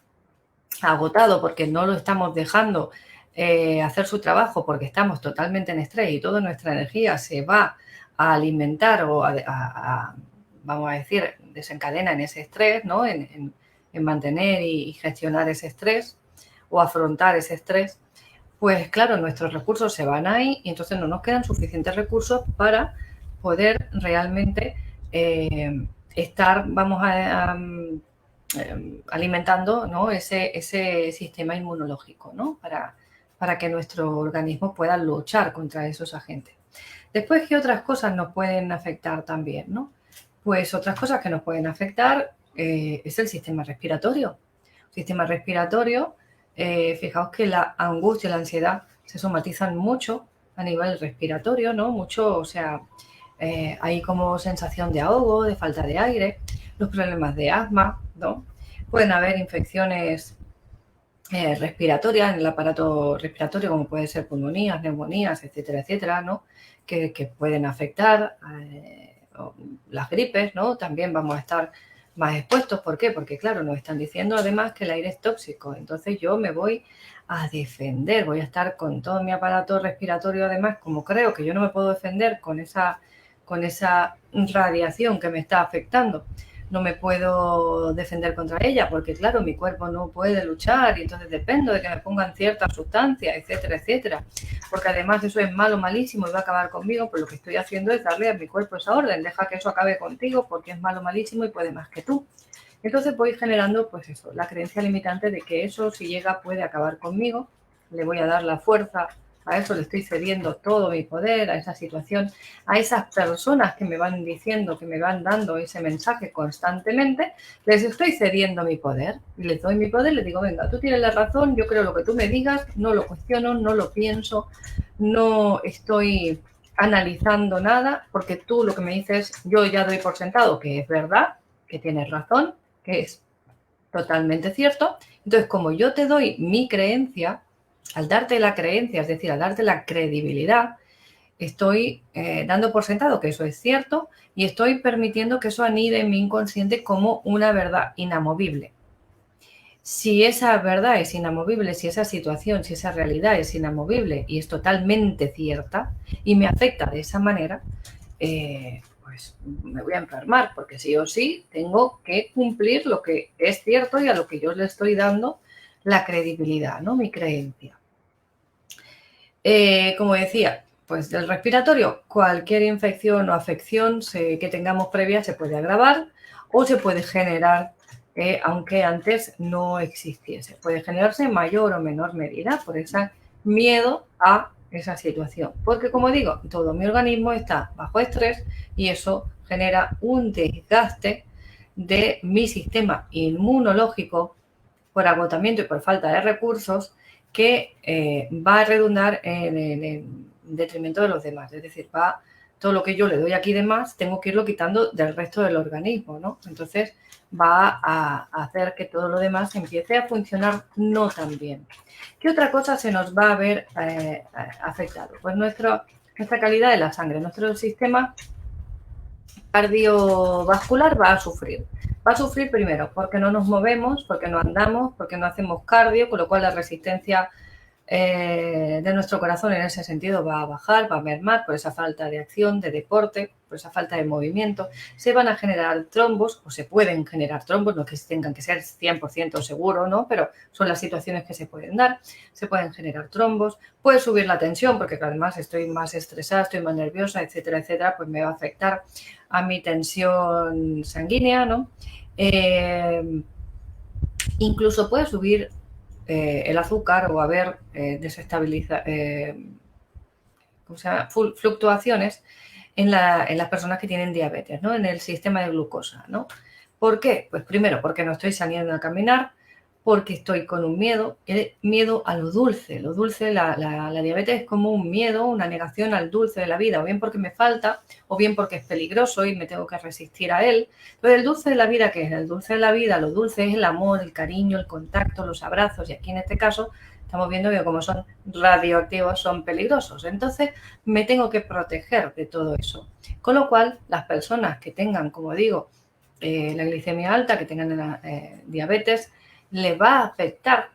agotado porque no lo estamos dejando hacer su trabajo, porque estamos totalmente en estrés y toda nuestra energía se va a alimentar o vamos a decir, desencadena en ese estrés, ¿no? En mantener y gestionar ese estrés o afrontar ese estrés, pues claro, nuestros recursos se van ahí y entonces no nos quedan suficientes recursos para poder realmente estar, vamos alimentando, ¿no? ese sistema inmunológico, ¿no? Para que nuestro organismo pueda luchar contra esos agentes. Después, ¿qué otras cosas nos pueden afectar también, ¿no? Pues otras cosas que nos pueden afectar es el sistema respiratorio. El sistema respiratorio, fijaos que la angustia y la ansiedad se somatizan mucho a nivel respiratorio, ¿no? Mucho, o sea, hay como sensación de ahogo, de falta de aire, los problemas de asma, ¿no? Pueden haber infecciones respiratorias en el aparato respiratorio, como pueden ser pulmonías, neumonías, etcétera, etcétera, ¿no? Que pueden afectar las gripes, ¿no? También vamos a estar más expuestos. ¿Por qué? Porque, claro, nos están diciendo además que el aire es tóxico. Entonces yo me voy a defender, voy a estar con todo mi aparato respiratorio, además, como creo que yo no me puedo defender con esa radiación que me está afectando. No me puedo defender contra ella porque, claro, mi cuerpo no puede luchar y entonces dependo de que me pongan ciertas sustancias, etcétera, etcétera. Porque además eso es malo, malísimo y va a acabar conmigo, pues lo que estoy haciendo es darle a mi cuerpo esa orden, deja que eso acabe contigo porque es malo, malísimo y puede más que tú. Entonces voy generando, pues eso, la creencia limitante de que eso, si llega, puede acabar conmigo, le voy a dar la fuerza. A eso le estoy cediendo todo mi poder, a esa situación, a esas personas que me van diciendo, que me van dando ese mensaje constantemente, les estoy cediendo mi poder. Les doy mi poder, les digo, venga, tú tienes la razón, yo creo lo que tú me digas, no lo cuestiono, no lo pienso, no estoy analizando nada, porque tú lo que me dices, yo ya doy por sentado que es verdad, que tienes razón, que es totalmente cierto. Entonces, como yo te doy mi creencia, al darte la creencia, es decir, al darte la credibilidad, estoy dando por sentado que eso es cierto y estoy permitiendo que eso anide en mi inconsciente como una verdad inamovible. Si esa verdad es inamovible, si esa situación, si esa realidad es inamovible y es totalmente cierta y me afecta de esa manera, pues me voy a enfermar, porque sí o sí tengo que cumplir lo que es cierto y a lo que yo le estoy dando la credibilidad, ¿no? Mi creencia. Como decía, pues del respiratorio, cualquier infección o afección que tengamos previa se puede agravar o se puede generar, aunque antes no existiese. Puede generarse en mayor o menor medida por ese miedo a esa situación. Porque, como digo, todo mi organismo está bajo estrés y eso genera un desgaste de mi sistema inmunológico por agotamiento y por falta de recursos que va a redundar en detrimento de los demás. Es decir, todo lo que yo le doy aquí de más, tengo que irlo quitando del resto del organismo, ¿no? Entonces va a hacer que todo lo demás empiece a funcionar no tan bien. ¿Qué otra cosa se nos va a ver afectado? Pues nuestra calidad de la sangre, nuestro sistema cardiovascular va a sufrir. Va a sufrir primero porque no nos movemos, porque no andamos, porque no hacemos cardio, con lo cual la resistencia de nuestro corazón en ese sentido va a bajar, va a mermar por esa falta de acción, de deporte, por esa falta de movimiento. Se van a generar trombos o se pueden generar trombos, no que tengan que ser 100% seguro, ¿no? Pero son las situaciones que se pueden dar. Se pueden generar trombos, puede subir la tensión porque además estoy más estresada, estoy más nerviosa, etcétera, etcétera, pues me va a afectar a mi tensión sanguínea, ¿no? Incluso puede subir el azúcar o haber fluctuaciones en las personas que tienen diabetes, ¿no? En el sistema de glucosa, ¿no? ¿Por qué? Pues primero, porque no estoy saliendo a caminar, porque estoy con un miedo, el miedo a lo dulce. Lo dulce, la diabetes es como un miedo, una negación al dulce de la vida, o bien porque me falta, o bien porque es peligroso y me tengo que resistir a él. Entonces, el dulce de la vida, ¿qué es? El dulce de la vida, lo dulce es el amor, el cariño, el contacto, los abrazos, y aquí en este caso estamos viendo que como son radioactivos, son peligrosos. Entonces, me tengo que proteger de todo eso. Con lo cual, las personas que tengan, como digo, la glicemia alta, que tengan diabetes, les va a afectar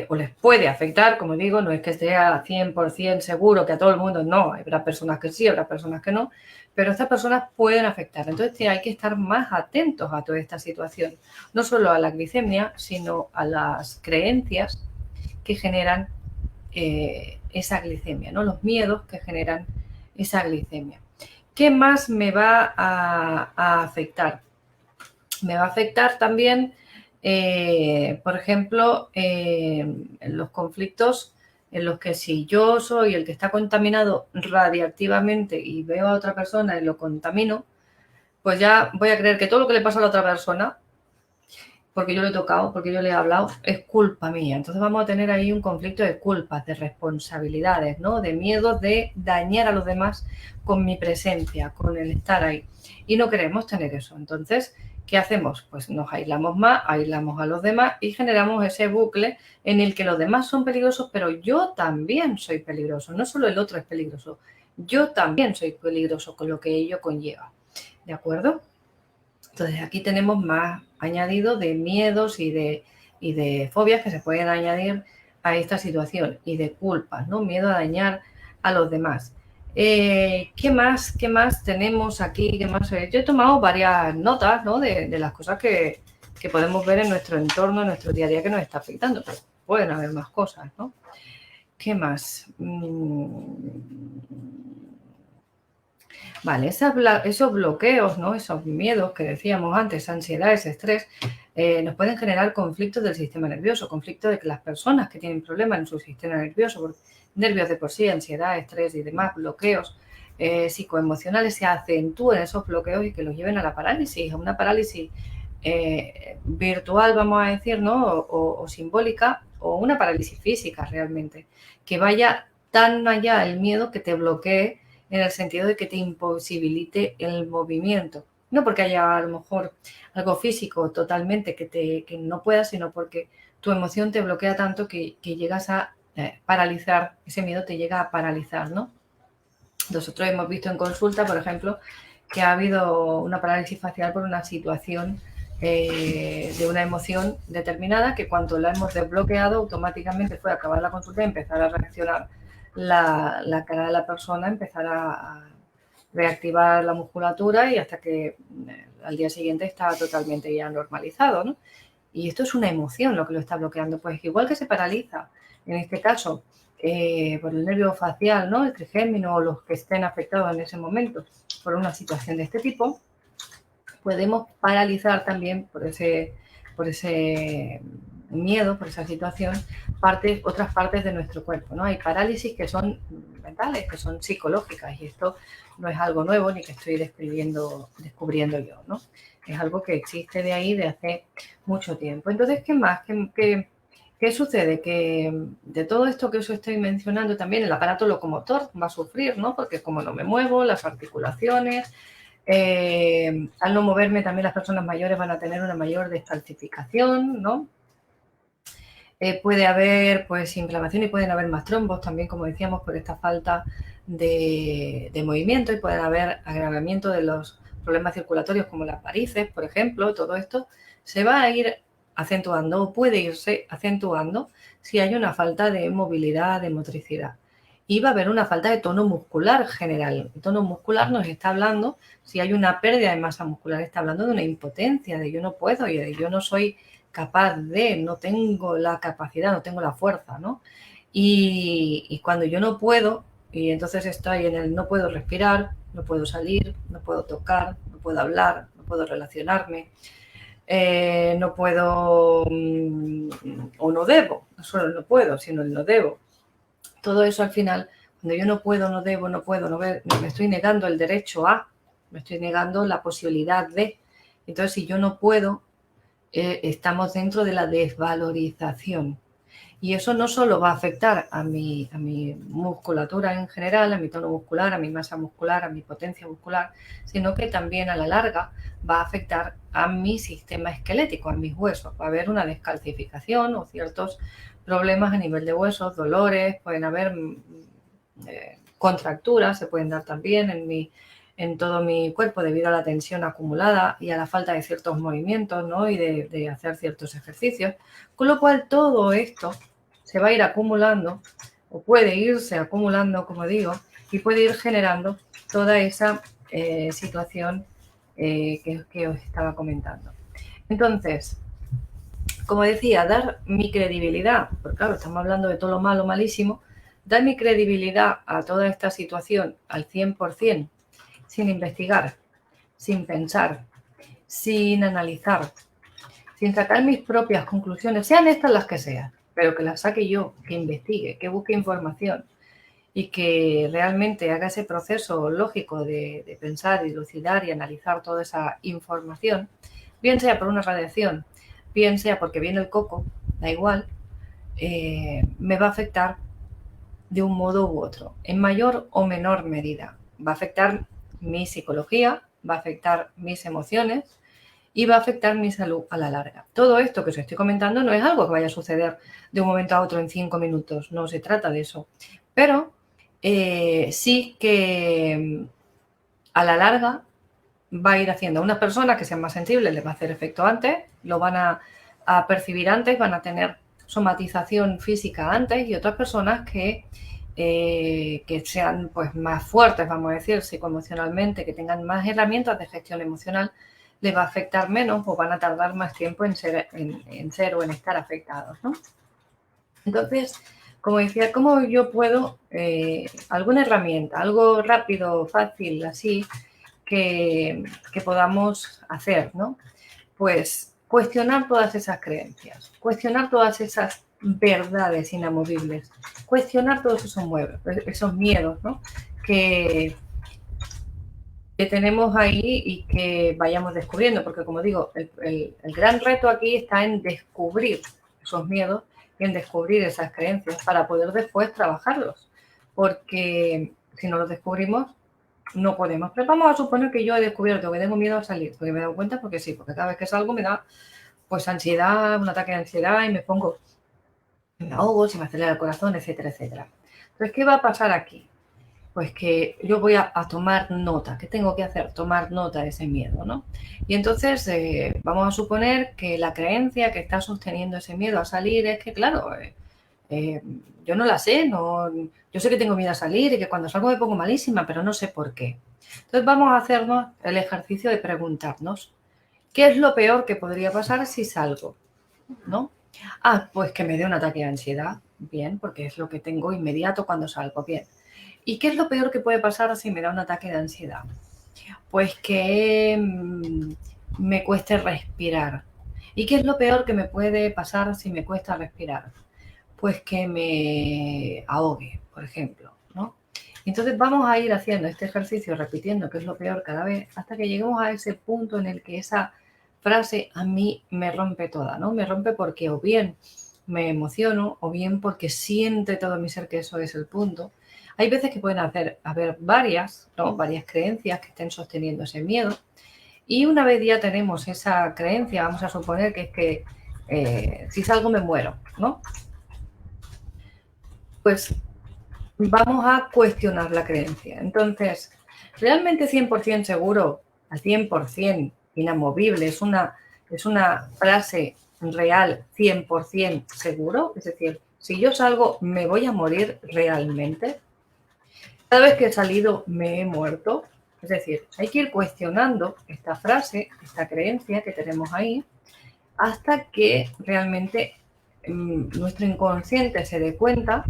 o les puede afectar, como digo, no es que sea 100% seguro que a todo el mundo no, habrá personas que sí, habrá personas que no, pero estas personas pueden afectar. Entonces hay que estar más atentos a toda esta situación, no solo a la glicemia, sino a las creencias que generan esa glicemia, ¿no? Los miedos que generan esa glicemia. ¿Qué más me va a afectar? Me va a afectar también, por ejemplo, los conflictos en los que si yo soy el que está contaminado radiactivamente y veo a otra persona y lo contamino, pues ya voy a creer que todo lo que le pasa a la otra persona, porque yo le he tocado, porque yo le he hablado, es culpa mía. Entonces vamos a tener ahí un conflicto de culpas, de responsabilidades, ¿no? De miedo de dañar a los demás con mi presencia, con el estar ahí. Y no queremos tener eso. Entonces, ¿qué hacemos? Pues nos aislamos más, aislamos a los demás y generamos ese bucle en el que los demás son peligrosos, pero yo también soy peligroso. No solo el otro es peligroso, yo también soy peligroso con lo que ello conlleva. ¿De acuerdo? Entonces aquí tenemos más añadido de miedos y de fobias que se pueden añadir a esta situación y de culpas, ¿no? Miedo a dañar a los demás. ¿Qué más tenemos aquí? ¿Qué más? Yo he tomado varias notas, ¿no? de las cosas que podemos ver en nuestro entorno, en nuestro día a día que nos está afectando, pero pueden haber más cosas, ¿no? ¿Qué más? Vale, esos bloqueos, ¿no? Esos miedos que decíamos antes, ansiedad, ese estrés, nos pueden generar conflictos del sistema nervioso, conflictos de que las personas que tienen problemas en su sistema nervioso, nervios de por sí, ansiedad, estrés y demás, bloqueos psicoemocionales, se acentúen esos bloqueos y que los lleven a la parálisis, a una parálisis virtual, vamos a decir, ¿no? O simbólica, o una parálisis física realmente, que vaya tan allá el miedo que te bloquee en el sentido de que te imposibilite el movimiento. No porque haya a lo mejor algo físico totalmente que no puedas, sino porque tu emoción te bloquea tanto que llegas a paralizar, ese miedo te llega a paralizar, ¿no? Nosotros hemos visto en consulta, por ejemplo, que ha habido una parálisis facial por una situación de una emoción determinada que cuando la hemos desbloqueado automáticamente fue acabar la consulta y empezar a reaccionar la cara de la persona, empezar a reactivar la musculatura y hasta que al día siguiente estaba totalmente ya normalizado, ¿no? Y esto es una emoción lo que lo está bloqueando, pues igual que se paraliza, en este caso, por el nervio facial, ¿no? El trigémino o los que estén afectados en ese momento por una situación de este tipo, podemos paralizar también por ese miedo, por esa situación, otras partes de nuestro cuerpo, ¿no? Hay parálisis que son mentales, que son psicológicas, y esto no es algo nuevo ni que estoy descubriendo yo, ¿no? Es algo que existe de ahí de hace mucho tiempo. Entonces, ¿qué más? ¿Qué sucede? Que de todo esto que os estoy mencionando también el aparato locomotor va a sufrir, ¿no? Porque como no me muevo, las articulaciones, al no moverme también las personas mayores van a tener una mayor descalcificación, ¿no? Puede haber pues inflamación y pueden haber más trombos también, como decíamos, por esta falta de movimiento, y pueden haber agravamiento de los problemas circulatorios como las varices, por ejemplo. Todo esto se va a ir acentuando o puede irse acentuando si hay una falta de movilidad, de motricidad. Y va a haber una falta de tono muscular general. El tono muscular nos está hablando, si hay una pérdida de masa muscular, está hablando de una impotencia, de yo no puedo y de yo no soy capaz de, no tengo la capacidad, no tengo la fuerza, ¿no? Y cuando yo no puedo, y entonces estoy en el no puedo respirar, no puedo salir, no puedo tocar, no puedo hablar, no puedo relacionarme, no puedo o no debo, no solo no puedo, sino el no debo. Todo eso al final Cuando yo no puedo, no debo, no puedo, no ver, me estoy negando el derecho a, me estoy negando la posibilidad de. Entonces, si yo no puedo, estamos dentro de la desvalorización. Y eso no solo va a afectar a mi musculatura en general, a mi tono muscular, a mi masa muscular, a mi potencia muscular, sino que también a la larga va a afectar a mi sistema esquelético, a mis huesos. Va a haber una descalcificación o ciertos problemas a nivel de huesos, dolores, pueden haber contracturas, se pueden dar también en todo mi cuerpo debido a la tensión acumulada y a la falta de ciertos movimientos, ¿no? Y de hacer ciertos ejercicios. Con lo cual todo esto se va a ir acumulando o puede irse acumulando, como digo, y puede ir generando toda esa situación que os estaba comentando. Entonces, como decía, dar mi credibilidad, porque claro, estamos hablando de todo lo malo, malísimo, dar mi credibilidad a toda esta situación al 100%, sin investigar, sin pensar, sin analizar, sin sacar mis propias conclusiones, sean estas las que sean, pero que las saque yo, que investigue, que busque información y que realmente haga ese proceso lógico de pensar, dilucidar y analizar toda esa información, bien sea por una radiación, bien sea porque viene el coco, da igual, me va a afectar de un modo u otro, en mayor o menor medida. Va a afectar mi psicología, va a afectar mis emociones y va a afectar mi salud a la larga. Todo esto que os estoy comentando no es algo que vaya a suceder de un momento a otro en 5 minutos, no se trata de eso. Pero sí que a la larga va a ir haciendo. A unas personas que sean más sensibles les va a hacer efecto antes, lo van a percibir antes, van a tener somatización física antes, y otras personas que sean pues más fuertes, vamos a decir, psicoemocionalmente, que tengan más herramientas de gestión emocional, les va a afectar menos o van a tardar más tiempo en ser o en estar afectados, ¿no? Entonces, como decía, ¿cómo yo puedo, alguna herramienta, algo rápido, fácil, así, que podamos hacer, ¿no? Pues cuestionar todas esas creencias, cuestionar todas esas verdades inamovibles, cuestionar todos esos miedos, ¿no? que tenemos ahí y que vayamos descubriendo, porque como digo, el gran reto aquí está en descubrir esos miedos y en descubrir esas creencias para poder después trabajarlos, porque si no los descubrimos no podemos. Pero vamos a suponer que yo he descubierto que tengo miedo a salir, porque me he dado cuenta, porque sí, porque cada vez que salgo me da pues ansiedad, un ataque de ansiedad y me ahogo, se me acelera el corazón, etcétera, etcétera. Entonces, ¿qué va a pasar aquí? Pues que yo voy a tomar nota. ¿Qué tengo que hacer? Tomar nota de ese miedo, ¿no? Y entonces vamos a suponer que la creencia que está sosteniendo ese miedo a salir es que, claro, yo no la sé, yo sé que tengo miedo a salir y que cuando salgo me pongo malísima, pero no sé por qué. Entonces vamos a hacernos el ejercicio de preguntarnos, ¿qué es lo peor que podría pasar si salgo? ¿No? Pues que me dé un ataque de ansiedad. Bien, porque es lo que tengo inmediato cuando salgo. Bien. ¿Y qué es lo peor que puede pasar si me da un ataque de ansiedad? Pues que me cueste respirar. ¿Y qué es lo peor que me puede pasar si me cuesta respirar? Pues que me ahogue, por ejemplo, ¿no? Entonces vamos a ir haciendo este ejercicio, repitiendo qué es lo peor cada vez, hasta que lleguemos a ese punto en el que esa frase a mí me rompe toda, ¿no? Me rompe porque o bien me emociono o bien porque siente todo mi ser que eso es el punto. Hay veces que pueden haber varias creencias que estén sosteniendo ese miedo, y una vez ya tenemos esa creencia, vamos a suponer que es que si salgo me muero, ¿no? Pues vamos a cuestionar la creencia. Entonces, ¿realmente 100% seguro, al 100% inamovible, es una frase real 100% seguro? Es decir, si yo salgo, ¿me voy a morir realmente? Cada vez que he salido, ¿me he muerto? Es decir, hay que ir cuestionando esta frase, esta creencia que tenemos ahí, hasta que realmente nuestro inconsciente se dé cuenta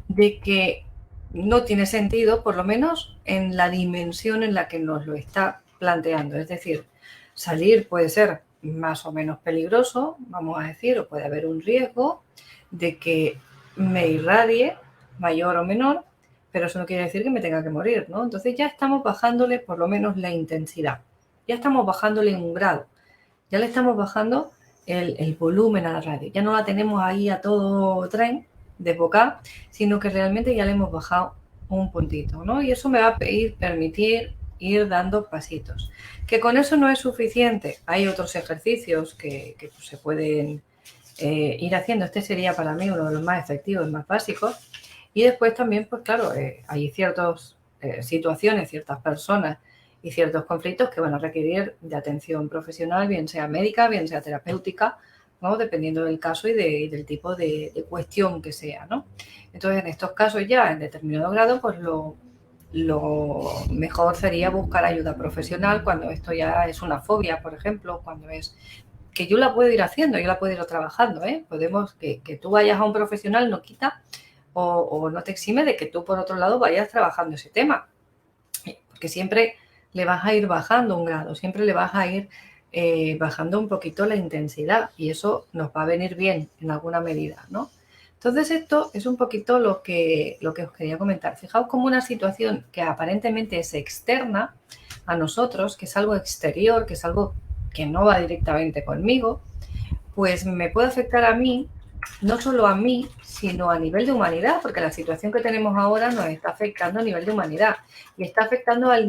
de que no tiene sentido, por lo menos en la dimensión en la que nos lo está planteando. Es decir, salir puede ser más o menos peligroso, vamos a decir, o puede haber un riesgo de que me irradie, mayor o menor, pero eso no quiere decir que me tenga que morir, ¿no? Entonces ya estamos bajándole por lo menos la intensidad, ya estamos bajándole un grado, ya le estamos bajando el volumen a la radio, ya no la tenemos ahí a todo tren, desbocada, sino que realmente ya le hemos bajado un puntito, ¿no? Y eso me va a permitir ir dando pasitos. Que con eso no es suficiente, hay otros ejercicios que pues, se pueden ir haciendo. Este sería para mí uno de los más efectivos, más básicos. Y después también, pues claro, hay ciertas situaciones, ciertas personas y ciertos conflictos que van a requerir de atención profesional, bien sea médica, bien sea terapéutica, ¿no? Dependiendo del caso y del tipo de cuestión que sea, ¿no? Entonces, en estos casos ya, en determinado grado, pues lo mejor sería buscar ayuda profesional cuando esto ya es una fobia, por ejemplo, cuando es que yo la puedo ir haciendo, yo la puedo ir trabajando, ¿eh? Podemos que tú vayas a un profesional no quita o no te exime de que tú, por otro lado, vayas trabajando ese tema, porque siempre le vas a ir bajando un grado, siempre le vas a ir bajando un poquito la intensidad y eso nos va a venir bien en alguna medida, ¿no? Entonces esto es un poquito lo que os quería comentar. Fijaos como una situación que aparentemente es externa a nosotros, que es algo exterior, que es algo que no va directamente conmigo, pues me puede afectar a mí, no solo a mí, sino a nivel de humanidad, porque la situación que tenemos ahora nos está afectando a nivel de humanidad y está afectando a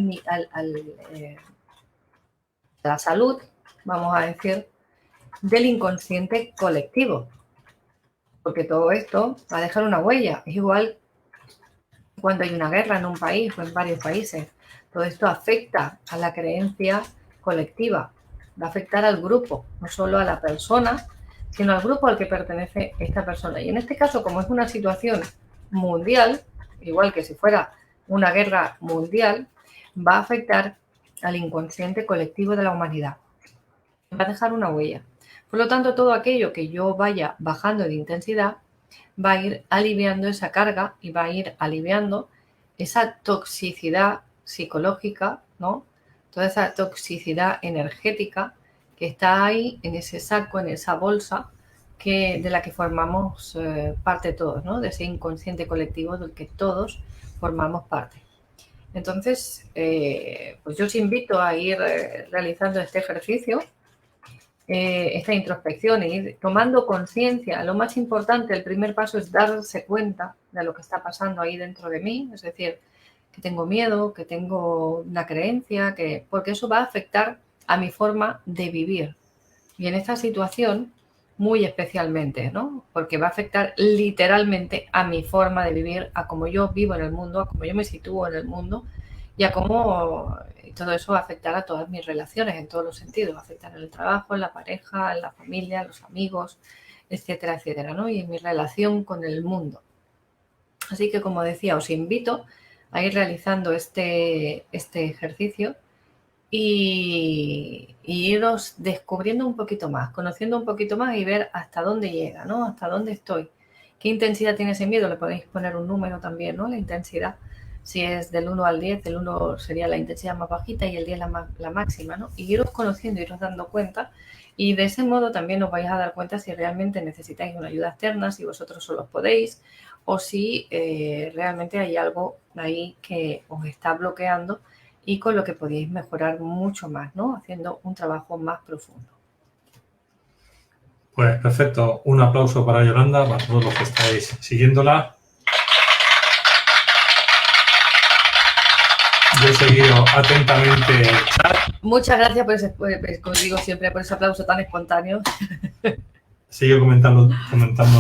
la salud, vamos a decir, del inconsciente colectivo. Porque todo esto va a dejar una huella. Es igual cuando hay una guerra en un país o en varios países. Todo esto afecta a la creencia colectiva, va a afectar al grupo, no solo a la persona, sino al grupo al que pertenece esta persona. Y en este caso, como es una situación mundial, igual que si fuera una guerra mundial, va a afectar al inconsciente colectivo de la humanidad. Va a dejar una huella. Por lo tanto, todo aquello que yo vaya bajando de intensidad va a ir aliviando esa carga y va a ir aliviando esa toxicidad psicológica, ¿no? Toda esa toxicidad energética que está ahí en ese saco, en esa bolsa de la que formamos parte todos, ¿no? De ese inconsciente colectivo del que todos formamos parte. Entonces, pues yo os invito a ir realizando este ejercicio, esta introspección e ir tomando conciencia. Lo más importante, el primer paso es darse cuenta de lo que está pasando ahí dentro de mí, es decir, que tengo miedo, que tengo una creencia, porque eso va a afectar a mi forma de vivir. Y en esta situación, muy especialmente, ¿no? Porque va a afectar literalmente a mi forma de vivir, a cómo yo vivo en el mundo, a cómo yo me sitúo en el mundo y a cómo todo eso va a afectar a todas mis relaciones en todos los sentidos. Va a afectar en el trabajo, en la pareja, en la familia, en los amigos, etcétera, etcétera, ¿no? Y en mi relación con el mundo. Así que, como decía, os invito a ir realizando este ejercicio y iros descubriendo un poquito más, conociendo un poquito más y ver hasta dónde llega, ¿no? Hasta dónde estoy. ¿Qué intensidad tiene ese miedo? Le podéis poner un número también, ¿no? La intensidad. Si es del 1 al 10, el 1 sería la intensidad más bajita y el 10 la máxima, ¿no? Y iros conociendo, iros dando cuenta y de ese modo también os vais a dar cuenta si realmente necesitáis una ayuda externa, si vosotros solos podéis o si realmente hay algo ahí que os está bloqueando y con lo que podéis mejorar mucho más, ¿no? Haciendo un trabajo más profundo. Pues perfecto. Un aplauso para Yolanda, para todos los que estáis siguiéndola. Yo he seguido atentamente el chat. Muchas gracias por ese, como digo siempre, por ese aplauso tan espontáneo. Sigue comentando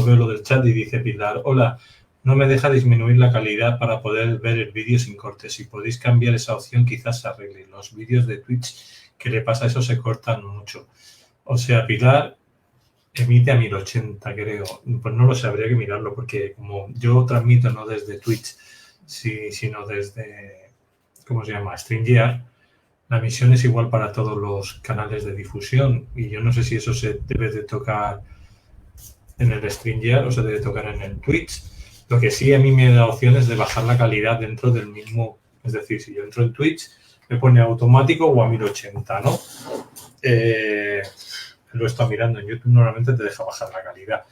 veo lo del chat y dice Pilar, hola, no me deja disminuir la calidad para poder ver el vídeo sin cortes. Si podéis cambiar esa opción, quizás se arregle. Los vídeos de Twitch, ¿qué le pasa a eso? Se cortan mucho. O sea, Pilar emite a 1080, creo. Pues no lo sé, habría que mirarlo, porque como yo transmito no desde Twitch, sino desde, ¿cómo se llama? StreamYard, la emisión es igual para todos los canales de difusión y yo no sé si eso se debe de tocar en el StreamYard o se debe tocar en el Twitch. Lo que sí a mí me da opciones de bajar la calidad dentro del mismo, es decir, si yo entro en Twitch me pone automático o a 1080, ¿no? Lo he estado mirando en YouTube, normalmente te deja bajar la calidad.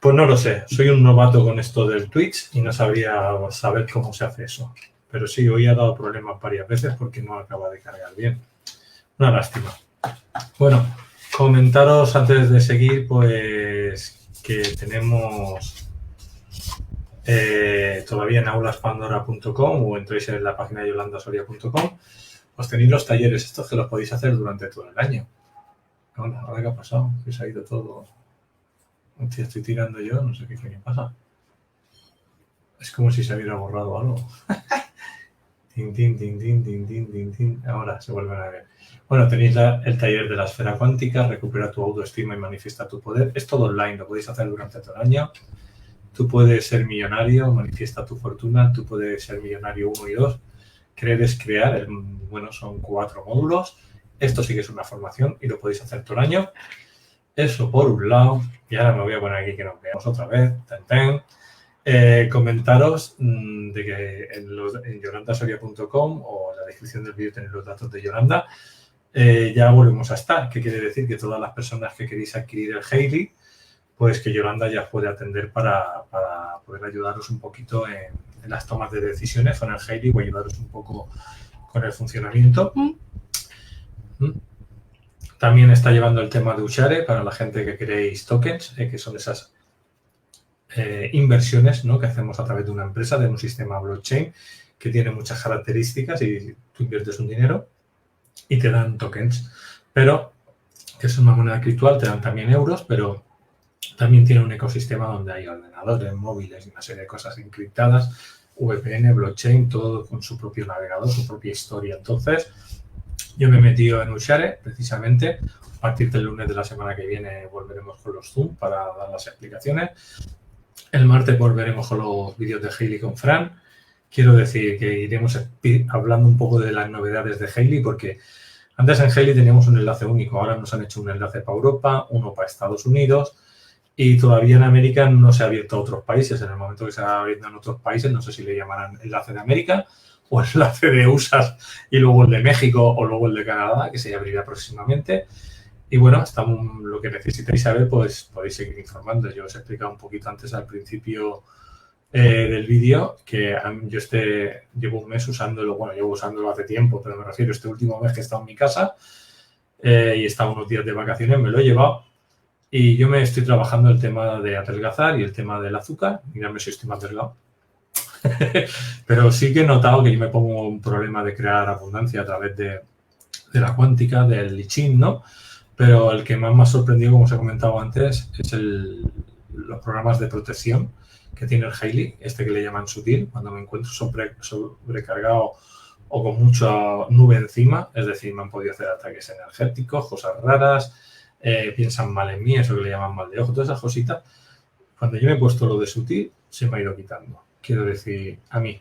Pues no lo sé, soy un novato con esto del Twitch y no sabría saber cómo se hace eso. Pero sí, hoy ha dado problemas varias veces porque no acaba de cargar bien. Una lástima. Bueno, comentaros antes de seguir, pues que tenemos todavía en aulaspandora.com o entréis en la página de yolandasoria.com, pues tenéis los talleres estos que los podéis hacer durante todo el año. Ahora qué ha pasado, que se ha ido todo. Hostia, estoy tirando yo, no sé qué coño pasa. Es como si se hubiera borrado algo. Tin, tin, tin, tin, tin, tin, tin, tin. Ahora se vuelven a ver. Bueno, tenéis el taller de la esfera cuántica, recupera tu autoestima y manifiesta tu poder. Es todo online, lo podéis hacer durante todo el año. Tú puedes ser millonario, manifiesta tu fortuna, tú puedes ser millonario 1 y 2. Creer es crear, bueno, son 4 módulos. Esto sí que es una formación y lo podéis hacer todo el año. Eso por un lado. Y ahora me voy a poner aquí que nos veamos otra vez. Comentaros de que en yolandasoria.com o en la descripción del vídeo tenéis los datos de Yolanda. Ya volvemos a estar. ¿Qué quiere decir? Que todas las personas que queréis adquirir el Hailey, pues que Yolanda ya puede atender para poder ayudaros un poquito en las tomas de decisiones con el Hailey o ayudaros un poco con el funcionamiento. También está llevando el tema de Ushare para la gente que queréis tokens, que son esas inversiones, ¿no?, que hacemos a través de una empresa, de un sistema blockchain que tiene muchas características y tú inviertes un dinero y te dan tokens, pero que es una moneda virtual, te dan también euros, pero también tiene un ecosistema donde hay ordenadores, móviles y una serie de cosas encriptadas, VPN, blockchain, todo con su propio navegador, su propia historia. Entonces, yo me he metido en Ushare, precisamente. A partir del lunes de la semana que viene volveremos con los Zoom para dar las explicaciones. El martes volveremos con los vídeos de Hailey con Fran. Quiero decir que iremos hablando un poco de las novedades de Hailey, porque antes en Hailey teníamos un enlace único. Ahora nos han hecho un enlace para Europa, uno para Estados Unidos y todavía en América no se ha abierto a otros países. En el momento que se ha abierto en otros países, no sé si le llamarán enlace de América o el enlace de USA y luego el de México o luego el de Canadá, que se abrirá próximamente. Y bueno, lo que necesitéis saber, pues podéis seguir informando. Yo os he explicado un poquito antes al principio del vídeo que yo llevo un mes usándolo, bueno, llevo usándolo hace tiempo, pero me refiero a este último mes que he estado en mi casa y he estado unos días de vacaciones, me lo he llevado y yo me estoy trabajando el tema de adelgazar y el tema del azúcar. Mírame si estoy más delgado. Pero sí que he notado que yo me pongo un problema de crear abundancia a través de la cuántica, del I Ching, ¿no? Pero el que más me ha sorprendido, como os he comentado antes, es los programas de protección que tiene el Hailey, este que le llaman sutil, cuando me encuentro sobrecargado o con mucha nube encima, es decir, me han podido hacer ataques energéticos, cosas raras, piensan mal en mí, eso que le llaman mal de ojo, todas esas cositas. Cuando yo me he puesto lo de sutil, se me ha ido quitando. Quiero decir, a mí,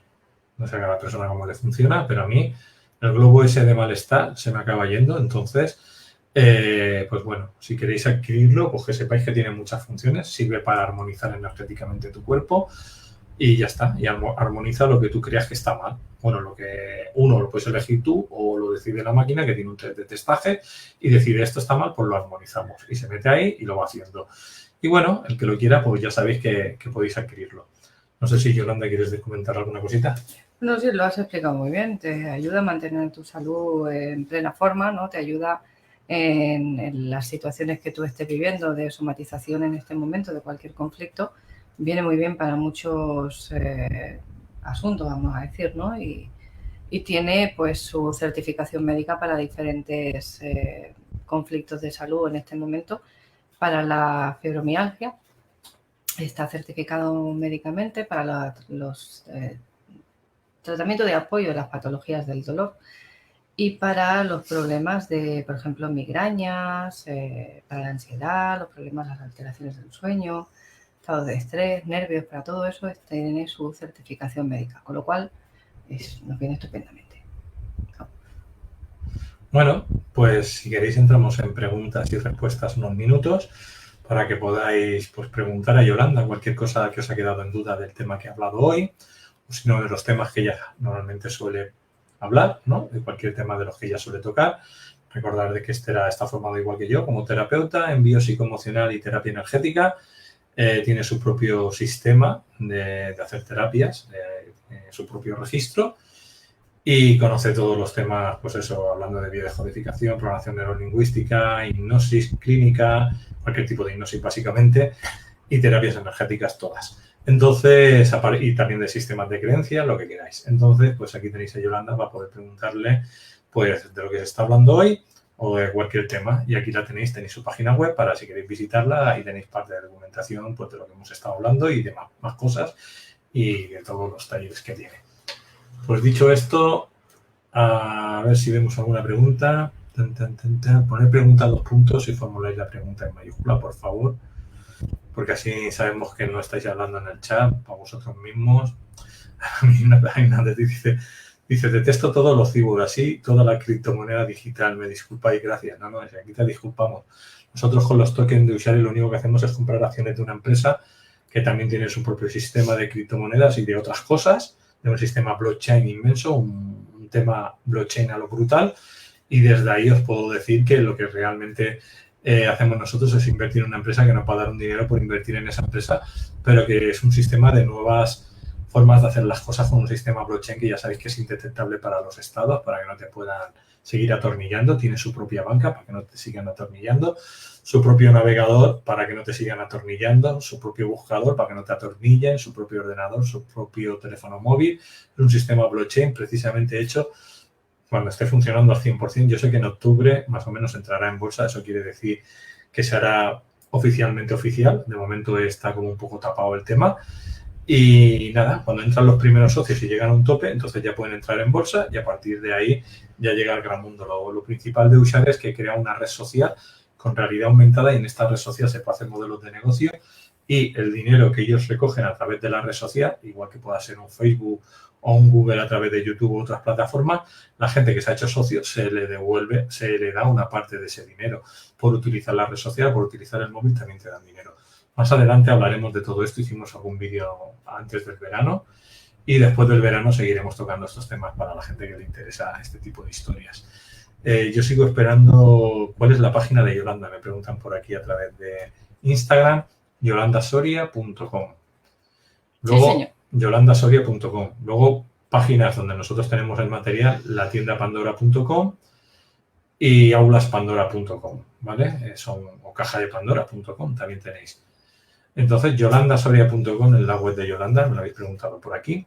no sé a cada persona cómo le funciona, pero a mí el globo ese de malestar se me acaba yendo. Entonces, pues bueno, si queréis adquirirlo, pues que sepáis que tiene muchas funciones. Sirve para armonizar energéticamente tu cuerpo y ya está. Y armoniza lo que tú creas que está mal. Bueno, lo puedes elegir tú o lo decide la máquina, que tiene un test de testaje y decide esto está mal, pues lo armonizamos. Y se mete ahí y lo va haciendo. Y bueno, el que lo quiera, pues ya sabéis que podéis adquirirlo. No sé si, Yolanda, ¿quieres comentar alguna cosita? No, sí, lo has explicado muy bien. Te ayuda a mantener tu salud en plena forma, ¿no? Te ayuda en las situaciones que tú estés viviendo de somatización en este momento, de cualquier conflicto. Viene muy bien para muchos asuntos, vamos a decir, ¿no? Y tiene, pues, su certificación médica para diferentes conflictos de salud en este momento. Para la fibromialgia está certificado médicamente, para los tratamientos de apoyo a las patologías del dolor y para los problemas de, por ejemplo, migrañas, para la ansiedad, los problemas, las alteraciones del sueño, estado de estrés, nervios, para todo eso tiene su certificación médica, con lo cual nos viene estupendamente. Bueno, pues si queréis entramos en preguntas y respuestas unos minutos para que podáis pues, preguntar a Yolanda cualquier cosa que os ha quedado en duda del tema que he hablado hoy, o si no de los temas que ella normalmente suele hablar, ¿no? De cualquier tema de los que ella suele tocar. Recordad de que está formado igual que yo como terapeuta en biopsicoemocional y terapia energética. tiene su propio sistema de hacer terapias, su propio registro y conoce todos los temas, pues eso, hablando de biodescodificación, programación neurolingüística, hipnosis clínica, cualquier tipo de hipnosis básicamente, y terapias energéticas todas. Entonces, y también de sistemas de creencias, lo que queráis. Entonces, pues aquí tenéis a Yolanda para poder preguntarle pues de lo que se está hablando hoy o de cualquier tema. Y aquí la tenéis su página web para si queréis visitarla. Ahí tenéis parte de documentación pues, de lo que hemos estado hablando y de más cosas y de todos los talleres que tiene. Pues dicho esto, a ver si vemos alguna pregunta. Poner pregunta 2 puntos y formuláis la pregunta en mayúscula, por favor. Porque así sabemos que no estáis hablando en el chat para vosotros mismos. A mí una página dice, detesto todos los cibos, así toda la criptomoneda digital, me disculpáis, gracias. No, aquí te disculpamos. Nosotros con los tokens de Ushari lo único que hacemos es comprar acciones de una empresa que también tiene su propio sistema de criptomonedas y de otras cosas, de un sistema blockchain inmenso, un tema blockchain a lo brutal. Y desde ahí os puedo decir que lo que realmente hacemos nosotros es invertir en una empresa que nos va a dar un dinero por invertir en esa empresa, pero que es un sistema de nuevas formas de hacer las cosas con un sistema blockchain que ya sabéis que es indetectable para los estados, para que no te puedan seguir atornillando. Tiene su propia banca para que no te sigan atornillando, su propio navegador para que no te sigan atornillando, su propio buscador para que no te atornillen, su propio ordenador, su propio teléfono móvil. Es un sistema blockchain precisamente hecho cuando esté funcionando al 100%. Yo sé que en octubre más o menos entrará en bolsa. Eso quiere decir que se hará oficialmente oficial. De momento está como un poco tapado el tema. Y nada, cuando entran los primeros socios y llegan a un tope, entonces ya pueden entrar en bolsa y a partir de ahí ya llega el gran mundo. Lo principal de Ushare es que crea una red social con realidad aumentada y en esta red social se puede hacer modelos de negocio y el dinero que ellos recogen a través de la red social, igual que pueda ser un Facebook o un Google a través de YouTube u otras plataformas, la gente que se ha hecho socio se le devuelve, se le da una parte de ese dinero. Por utilizar la red social, por utilizar el móvil también te dan dinero. Más adelante hablaremos de todo esto, hicimos algún vídeo antes del verano y después del verano seguiremos tocando estos temas para la gente que le interesa este tipo de historias. Yo sigo esperando cuál es la página de Yolanda, me preguntan por aquí a través de Instagram, yolandasoria.com. Luego, sí, yolandasoria.com. Luego, páginas donde nosotros tenemos el material, la tienda pandora.com y aulaspandora.com, ¿vale? O cajadepandora.com también tenéis. Entonces, yolandasoria.com es la web de Yolanda, me lo habéis preguntado por aquí.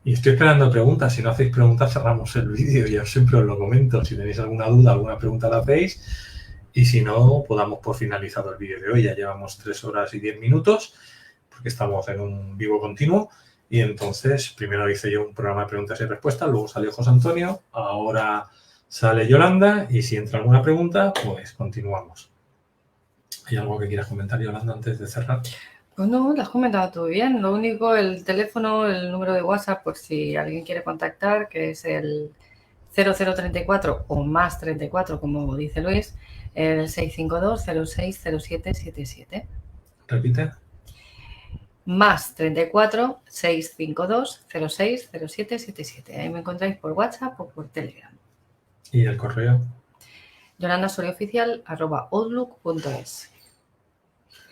Y estoy esperando preguntas. Si no hacéis preguntas, cerramos el vídeo. Yo siempre os lo comento. Si tenéis alguna duda, alguna pregunta la hacéis. Y si no, podamos por finalizado el vídeo de hoy. Ya llevamos 3 horas y 10 minutos, porque estamos en un vivo continuo. Y entonces, primero hice yo un programa de preguntas y respuestas, luego salió José Antonio, ahora sale Yolanda. Y si entra alguna pregunta, pues continuamos. ¿Hay algo que quieras comentar, Yolanda, antes de cerrar? Pues no, lo has comentado todo bien. Lo único, el teléfono, el número de WhatsApp, por si alguien quiere contactar, que es el 0034 o más 34, como dice Luis, el 652-060777. ¿Repite? Más 34 652 060777. Ahí me encontráis por WhatsApp o por Telegram. ¿Y el correo? yolandasoriaoficial@outlook.es.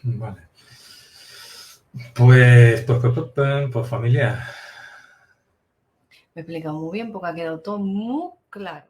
Vale. Pues familia. Me he explicado muy bien porque ha quedado todo muy claro.